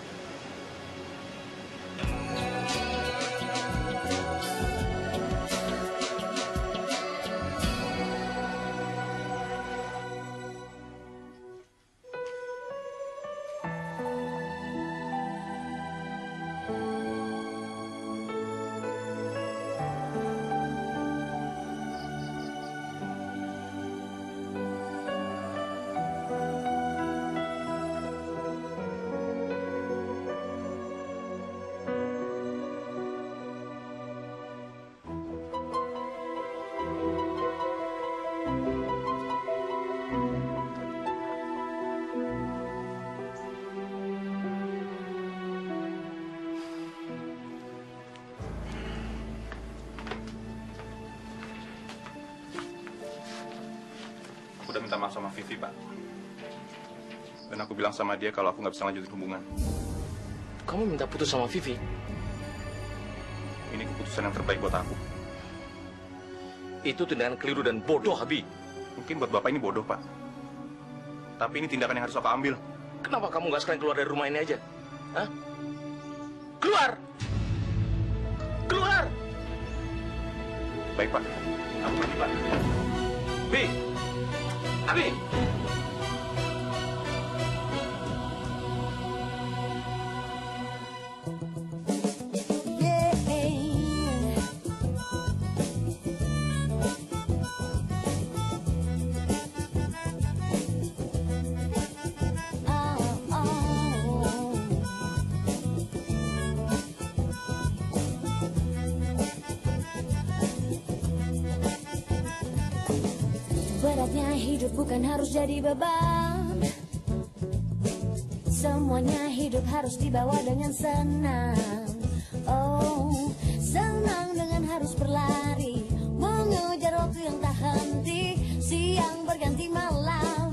minta maaf sama Vivi, Pak. Dan aku bilang sama dia kalau aku nggak bisa lanjutin hubungan. Kamu minta putus sama Vivi? Ini keputusan yang terbaik buat aku. Itu tindakan keliru dan bodoh, Abi. Mungkin buat Bapak ini bodoh, Pak. Tapi ini tindakan yang harus aku ambil. Kenapa kamu nggak sekalian keluar dari rumah ini aja? Hah? Keluar! Keluar! Baik, Pak. Aku pergi, Pak. Bi! Abi! Beratnya hidup bukan harus jadi beban. Semuanya hidup harus dibawa dengan senang. Oh, senang dengan harus berlari, mengejar waktu yang tak henti. Siang berganti malam,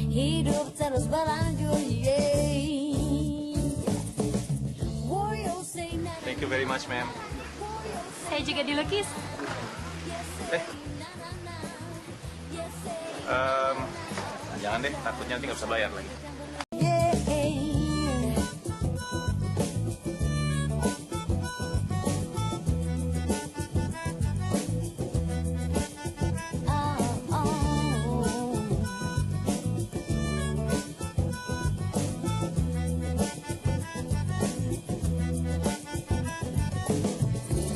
hidup terus berlanjut. Thank you very much, ma'am. Saya juga dilukis. Jangan deh, takutnya nanti nggak bisa bayar lagi.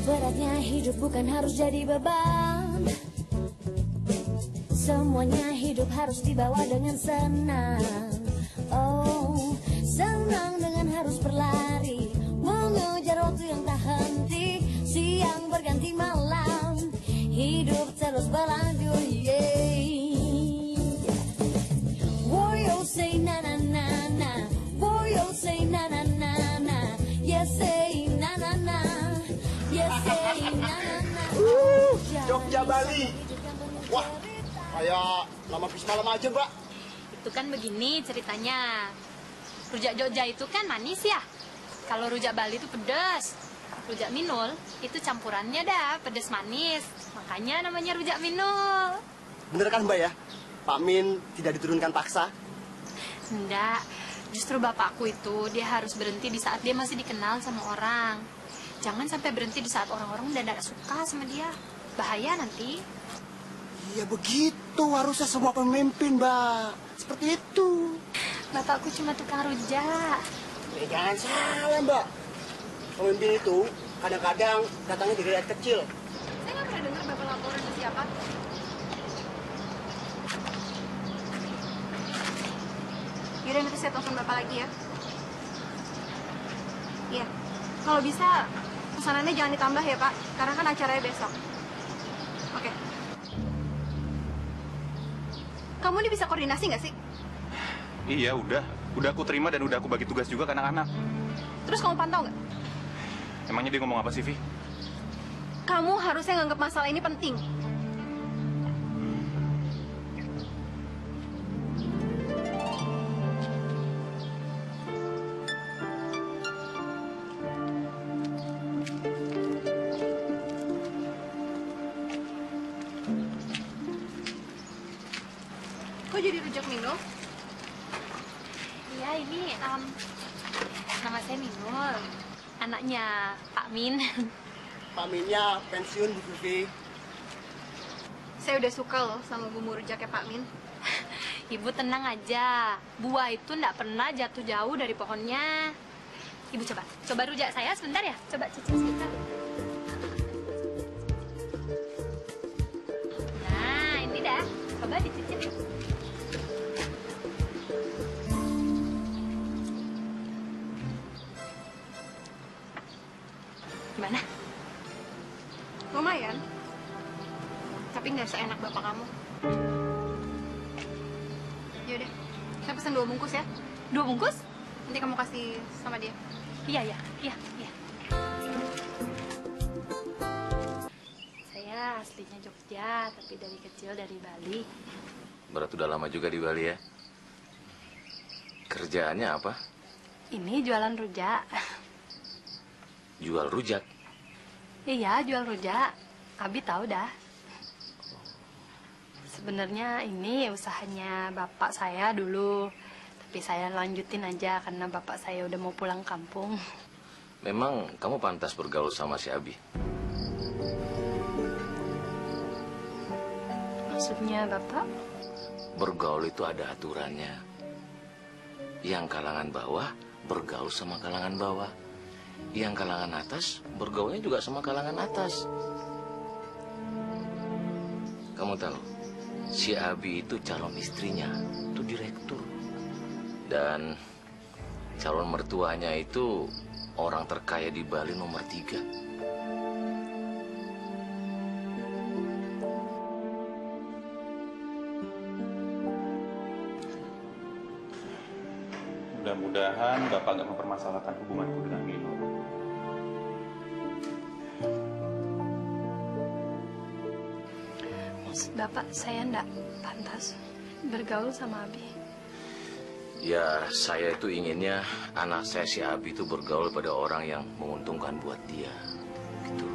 Beratnya hidup bukan harus jadi beban. Semuanya hidup harus dibawa dengan senang. Oh, senang dengan harus berlari, mengejar waktu yang tak henti. Siang berganti malam, hidup terus berlanjut. Woyo say na na na na, woyo say na na na na, yes say na na na, yes say na na na. Jogja Bali. Wah, kayak nama bis malam aja, Mbak. Itu kan begini ceritanya. Rujak Jogja itu kan manis ya. Kalau rujak Bali itu pedas. Rujak Minul itu campurannya dah pedas manis. Makanya namanya rujak Minul. Bener kan, Mbak ya? Pak Min tidak diturunkan paksa. Enggak. Justru bapakku itu dia harus berhenti di saat dia masih dikenal sama orang. Jangan sampai berhenti di saat orang-orang udah tidak suka sama dia. Bahaya nanti. Iya begitu, harusnya semua pemimpin, Mbak. Seperti itu. Bapakku cuma tukang rujak. Jangan salah, Mbak. Pemimpin itu kadang-kadang datangnya dari rakyat kecil. Saya nggak pernah dengar bapak laporan ke siapa. Yaudah, nanti saya telepon bapak lagi ya. Iya. Kalau bisa pesanannya jangan ditambah ya, Pak. Karena kan acaranya besok. Oke. Kamu ini bisa koordinasi nggak sih? Iya, udah. Udah aku terima dan udah aku bagi tugas juga ke anak-anak. Terus kamu pantau nggak? Emangnya dia ngomong apa sih, Vi? Kamu harusnya nganggap masalah ini penting. Kok jadi rujak Minul? Iya, ini nama saya Minul. Anaknya Pak Min. Pak Minnya pensiun, Bu Vivi. Saya udah suka loh sama bumbu rujaknya Pak Min. Ibu tenang aja. Buah itu nggak pernah jatuh jauh dari pohonnya. Ibu coba rujak saya sebentar ya. Coba cicip sebentar. Nah, ini dah. Coba dicicip. Gimana? Lumayan. Tapi nggak seenak bapak kamu. Yaudah, saya pesan 2 bungkus ya. 2 bungkus? Nanti kamu kasih sama dia. Iya. Saya aslinya Jogja, tapi dari kecil dari Bali. Berarti udah lama juga di Bali ya? Kerjaannya apa? Ini jualan rujak. Jual rujak? Iya, jual rujak. Abi tahu dah. Sebenarnya ini usahanya bapak saya dulu. Tapi saya lanjutin aja karena bapak saya udah mau pulang kampung. Memang kamu pantas bergaul sama si Abi? Maksudnya bapak? Bergaul itu ada aturannya. Yang kalangan bawah bergaul sama kalangan bawah. Yang kalangan atas bergaulnya juga sama kalangan atas. Kamu tahu, si Abi itu calon istrinya, itu direktur. Dan calon mertuanya itu orang terkaya di Bali nomor 3. Mudah-mudahan Bapak nggak mempermasalahkan hubunganku dengan Mino. Maksud bapak saya ndak pantas bergaul sama Abi. Ya, saya itu inginnya anak saya si Abi itu bergaul pada orang yang menguntungkan buat dia. Gitu.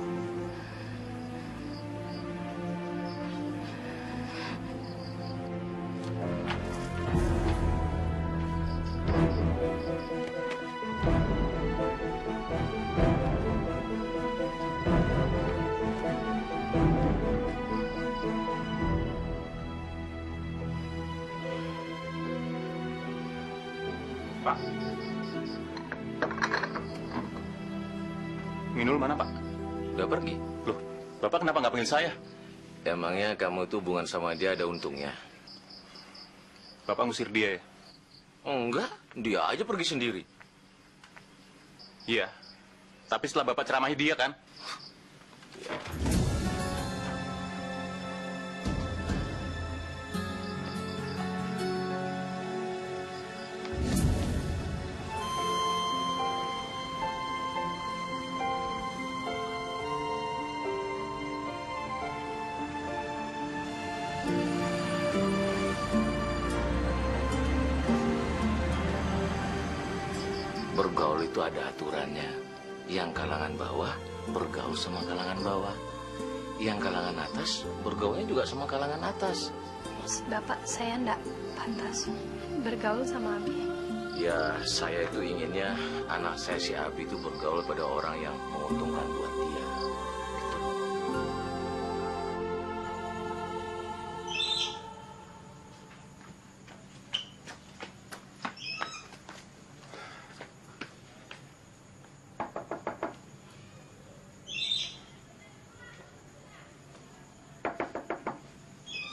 Pak. Minul mana, Pak? Udah pergi. Loh, Bapak kenapa nggak panggil saya? Emangnya kamu itu hubungan sama dia ada untungnya? Bapak ngusir dia ya? Enggak, dia aja pergi sendiri. Iya, tapi setelah Bapak ceramahi dia kan? Bergaul itu ada aturannya. Yang kalangan bawah bergaul sama kalangan bawah. Yang kalangan atas bergaulnya juga sama kalangan atas. Maksud bapak saya ndak pantas bergaul sama Abi. Ya, saya itu inginnya anak saya si Abi itu bergaul pada orang yang menguntungkan buat dia. Gitu.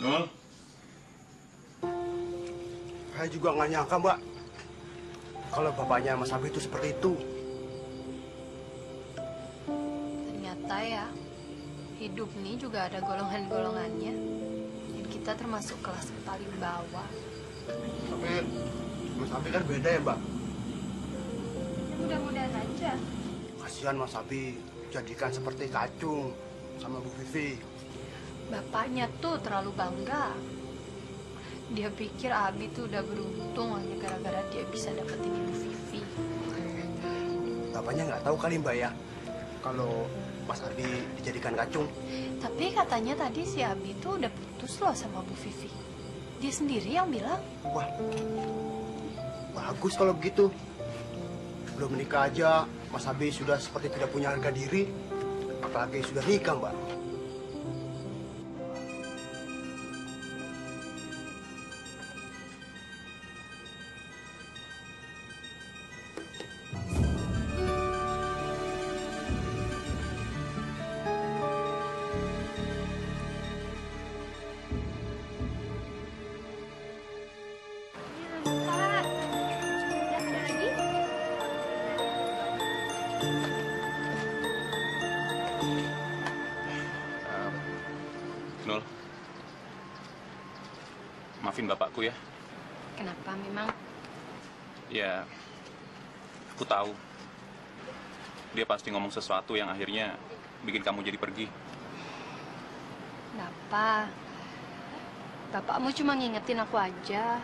Nul? Saya juga nggak nyangka, Mbak. Kalau bapaknya Mas Abi itu seperti itu. Ternyata ya, hidup nih juga ada golongan-golongannya. Dan kita termasuk kelas paling bawah. Tapi Mas Abi kan beda ya, Mbak. Mudah-mudahan aja. Kasihan Mas Abi jadikan seperti kacung sama Bu Vivi. Bapaknya tuh terlalu bangga. Dia pikir Abi tuh udah beruntung hanya gara-gara dia bisa dapetin Ibu Vivi. Bapaknya nggak tahu kali, Mbak ya, kalau Mas Abi dijadikan kacung. Tapi katanya tadi si Abi tuh udah putus loh sama Bu Vivi. Dia sendiri yang bilang. Wah, bagus kalau begitu. Belum menikah aja, Mas Abi sudah seperti tidak punya harga diri. Apalagi sudah nikah, Mbak. Nul, maafin bapakku ya. Kenapa memang? Ya, aku tahu. Dia pasti ngomong sesuatu yang akhirnya bikin kamu jadi pergi. Kenapa? Bapakmu cuma ngingetin aku aja.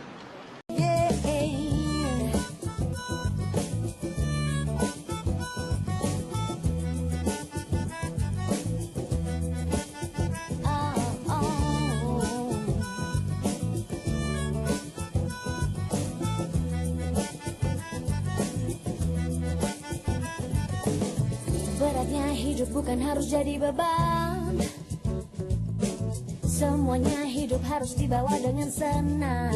Beratnya hidup bukan harus jadi beban. Semuanya hidup harus dibawa dengan senang.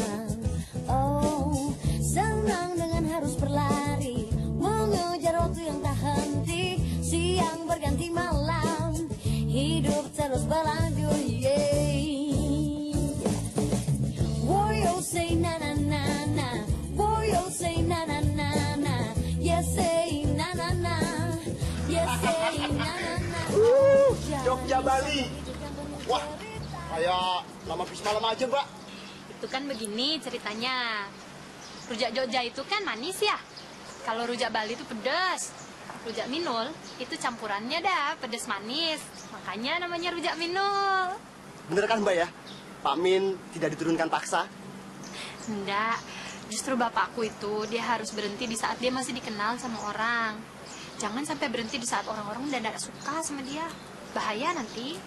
Oh, senang dengan harus berlari, mengejar waktu yang tak henti. Siang berganti malam, hidup terus berlanjut. Woyo say na na na na, woyo say na na na na, yes say na na na, yes say na na na. Jogja Bali. Wah, kayak lama bis malam aja, Mbak. Itu kan begini ceritanya. Rujak Jogja itu kan manis ya. Kalau rujak Bali itu pedas. Rujak Minul itu campurannya dah pedas manis. Makanya namanya rujak Minul. Bener kan, Mbak ya? Pak Min tidak diturunkan paksa? Enggak. Justru bapakku itu dia harus berhenti di saat dia masih dikenal sama orang. Jangan sampai berhenti di saat orang-orang udah tidak suka sama dia. Bahaya nanti.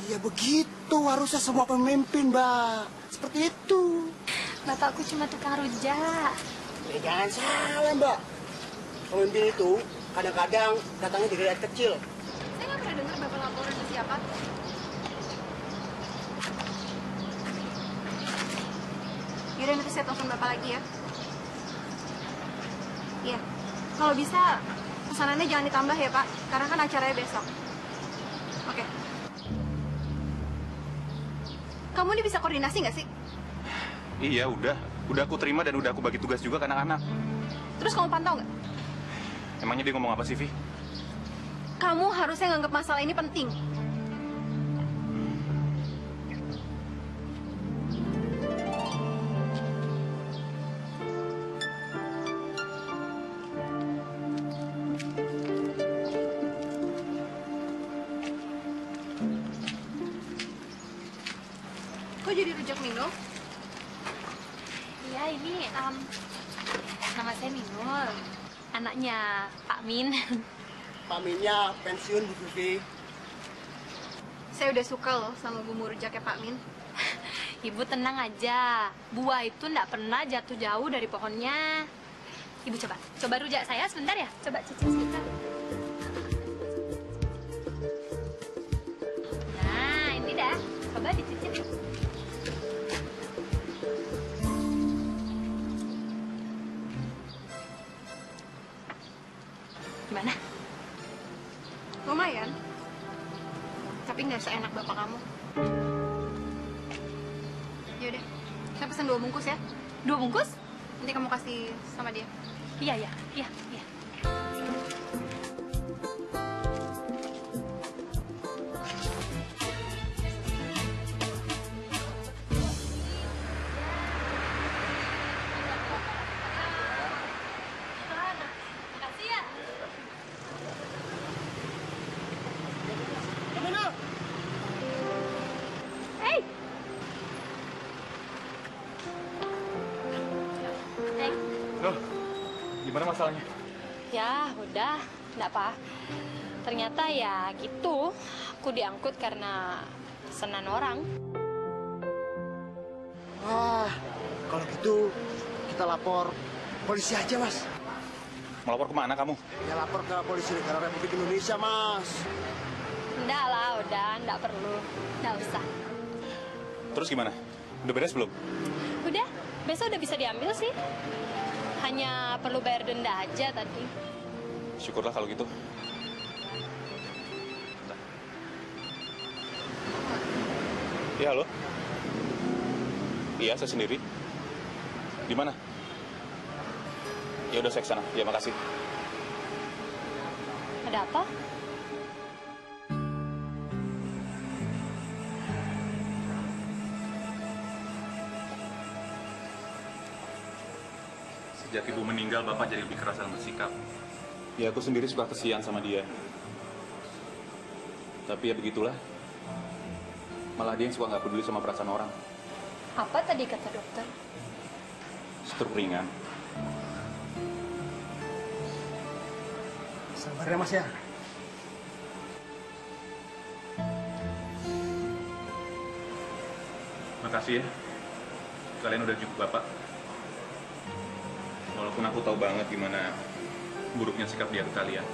Iya begitu, harusnya semua pemimpin, Mbak. Seperti itu. Bapakku cuma tukang rujak. Jangan salah, Mbak. Pemimpin itu kadang-kadang datangnya dari rakyat kecil. Saya nggak pernah dengar Bapak laporan ke siapa. Yaudah, nanti saya telepon Bapak lagi ya. Iya. Kalau bisa, pesanannya jangan ditambah ya, Pak. Karena kan acaranya besok. Oke. Kamu ini bisa koordinasi nggak sih? Iya, udah aku terima dan udah aku bagi tugas juga ke anak-anak. Terus kamu pantau nggak? Emangnya dia ngomong apa sih, Vi? Kamu harusnya nganggap masalah ini penting. Kok jadi rujak Minul? Iya, ini nama saya Minul. Anaknya Pak Min. Pak Minnya pensiun, Bu Vivi. Saya udah suka loh sama bumbu rujaknya Pak Min. Ibu tenang aja. Buah itu nggak pernah jatuh jauh dari pohonnya. Ibu coba rujak saya sebentar ya. Coba cicip sebentar. Nah, ini dah. Coba dicicip. Gimana? Lumayan. Tapi nggak seenak bapak kamu. Yaudah, saya pesen 2 bungkus ya. 2 bungkus? Nanti kamu kasih sama dia. Iya. Makasih ya. Hey. Loh, gimana masalahnya? Ya, udah, enggak apa. Ternyata ya gitu, aku diangkut karena pesanan orang. Wah, kalau gitu kita lapor polisi aja, Mas. Melapor kemana kamu? Ya lapor ke Polisi Negara Republik Indonesia, Mas. Enggak lah, udah, enggak perlu. Enggak usah. Terus gimana? Udah beres belum? Udah, besok udah bisa diambil sih. Hanya perlu bayar denda aja tadi. Syukurlah kalau gitu. Iya, halo? Iya, saya sendiri. Di mana? Ya udah, saya kesana. Ya, makasih. Ada apa? Sejak ibu meninggal, Bapak jadi lebih keras dalam bersikap. Ya, aku sendiri suka kesian sama dia. Tapi ya begitulah. Malah dia yang suka nggak peduli sama perasaan orang. Apa tadi kata dokter? Stroke ringan. Sabar ya Mas ya. Makasih ya. Kalian udah jemput Bapak. Walaupun aku tahu banget gimana buruknya sikap dia ke kalian.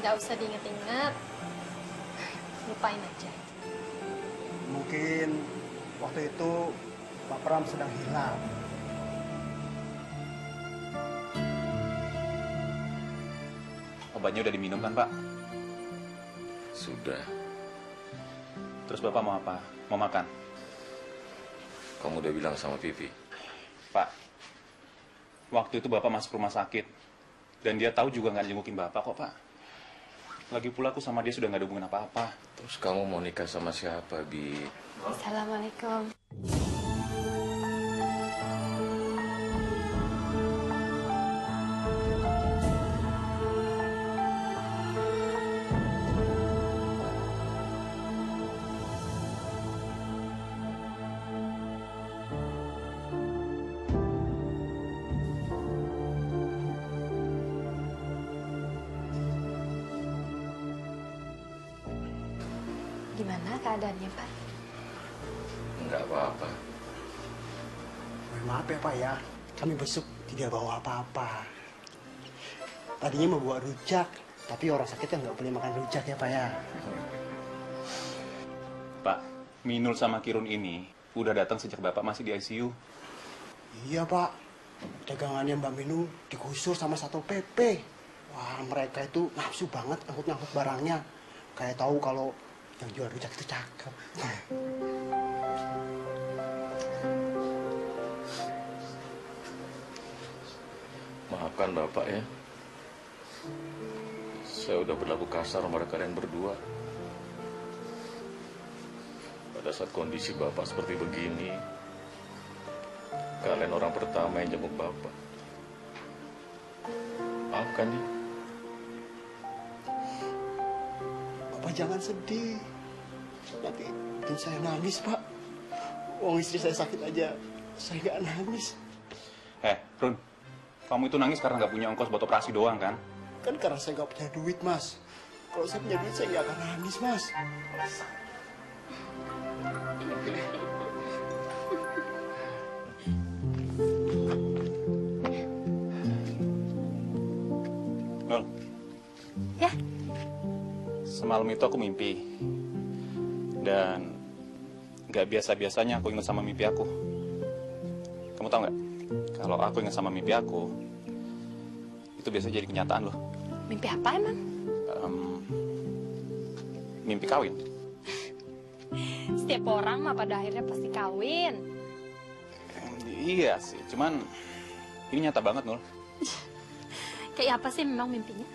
Nggak usah diinget-inget. Lupain aja. Mungkin waktu itu Pak Pram sedang hilang. Obatnya udah diminum kan, Pak? Sudah. Terus Bapak mau apa? Mau makan? Kamu udah bilang sama Vivi? Pak, waktu itu Bapak masuk rumah sakit. Dan dia tahu juga nggak jengukin Bapak kok, Pak. Lagi pula aku sama dia sudah nggak ada hubungan apa-apa. Terus kamu mau nikah sama siapa, Bi? Assalamualaikum. Gimana keadaannya, Pak? Enggak apa-apa. Maaf ya Pak ya, kami besok tidak bawa apa-apa. Tadinya mau bawa rujak, tapi orang sakitnya nggak boleh makan rujak ya Pak ya. Pak, Minul sama Kirun ini udah datang sejak Bapak masih di ICU. Iya Pak, dagangannya Mbak Minu digusur sama Satpol PP. Wah, mereka itu nafsu banget angkut-angkut barangnya. Kayak tahu kalau yang jual rujak itu cakep. Maafkan Bapak ya. Saya udah berlaku kasar pada kalian berdua. Pada saat kondisi Bapak seperti begini, kalian orang pertama yang jemput Bapak. Maafkan ya. Bapak jangan sedih. Nanti bikin saya nangis Pak. Wong istri saya sakit aja, saya nggak nangis. Run, kamu itu nangis karena nggak punya ongkos buat operasi doang kan? Kan karena saya nggak punya duit Mas. Kalau saya punya duit saya nggak akan nangis Mas. Nol. Ya. Semalam itu aku mimpi. Dan nggak biasa-biasanya aku ingat sama mimpi aku. Kamu tahu nggak? Kalau aku ingat sama mimpi aku, itu biasa jadi kenyataan loh. Mimpi apa emang? Mimpi kawin. Setiap orang mah pada akhirnya pasti kawin. Iya sih, cuman ini nyata banget Nul. Kayak apa sih memang mimpinya?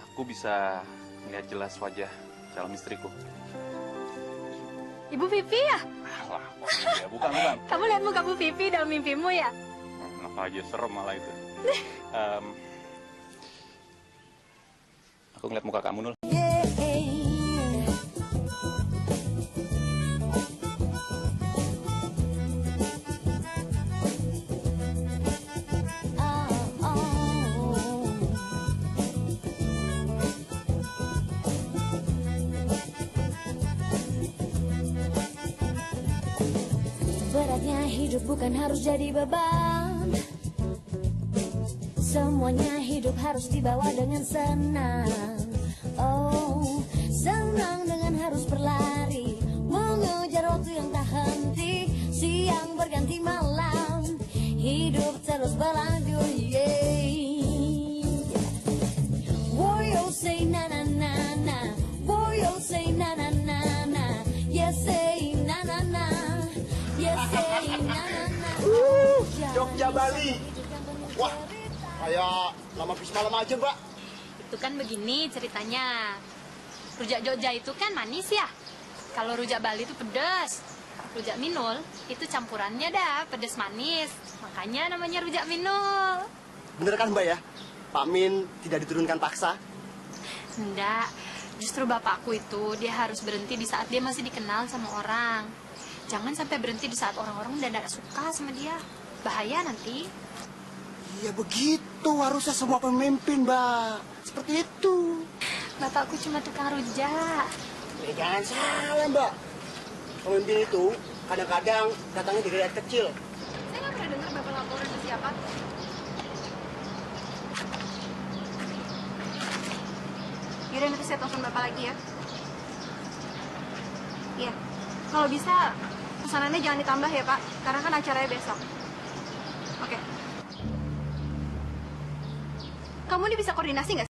Aku bisa melihat jelas wajah calon istriku. Ibu Vivi ya? Alah, ya, bukan. Kamu lihat muka Bu Vivi dalam mimpimu ya? Enak aja, serem malah itu. Aku ngeliat muka kamu, Nul. Beratnya hidup bukan harus jadi beban. Semuanya hidup harus dibawa dengan senang. Oh, senang dengan harus berlari, mengejar waktu yang tak henti. Siang berganti malam, hidup terus berlanjut. Yeah. Woyo say na na na na, woyo say na na na na, yes say na na na, yes say na na na. Jogja Bali. Wah, kayak lama bis malam aja Mbak. Itu kan begini ceritanya. Rujak Jogja itu kan manis ya. Kalau rujak Bali itu pedas. Rujak Minul itu campurannya dah pedas manis. Makanya namanya rujak Minul. Bener kan Mbak ya? Pak Min tidak diturunkan paksa? Enggak. Justru bapakku itu dia harus berhenti di saat dia masih dikenal sama orang. Jangan sampai berhenti di saat orang-orang udah gak suka sama dia. Bahaya nanti. Iya begitu, harusnya semua pemimpin, Mbak. Seperti itu. Bapakku cuma tukang rujak. Jangan salah, Mbak. Pemimpin itu kadang-kadang datangnya dari rakyat kecil. Saya nggak pernah dengar bapak laporan ke siapa. Yaudah, nanti saya telepon bapak lagi ya. Iya, kalau bisa pesanannya jangan ditambah ya Pak, karena kan acaranya besok. Oke. Kamu ini bisa koordinasi nggak?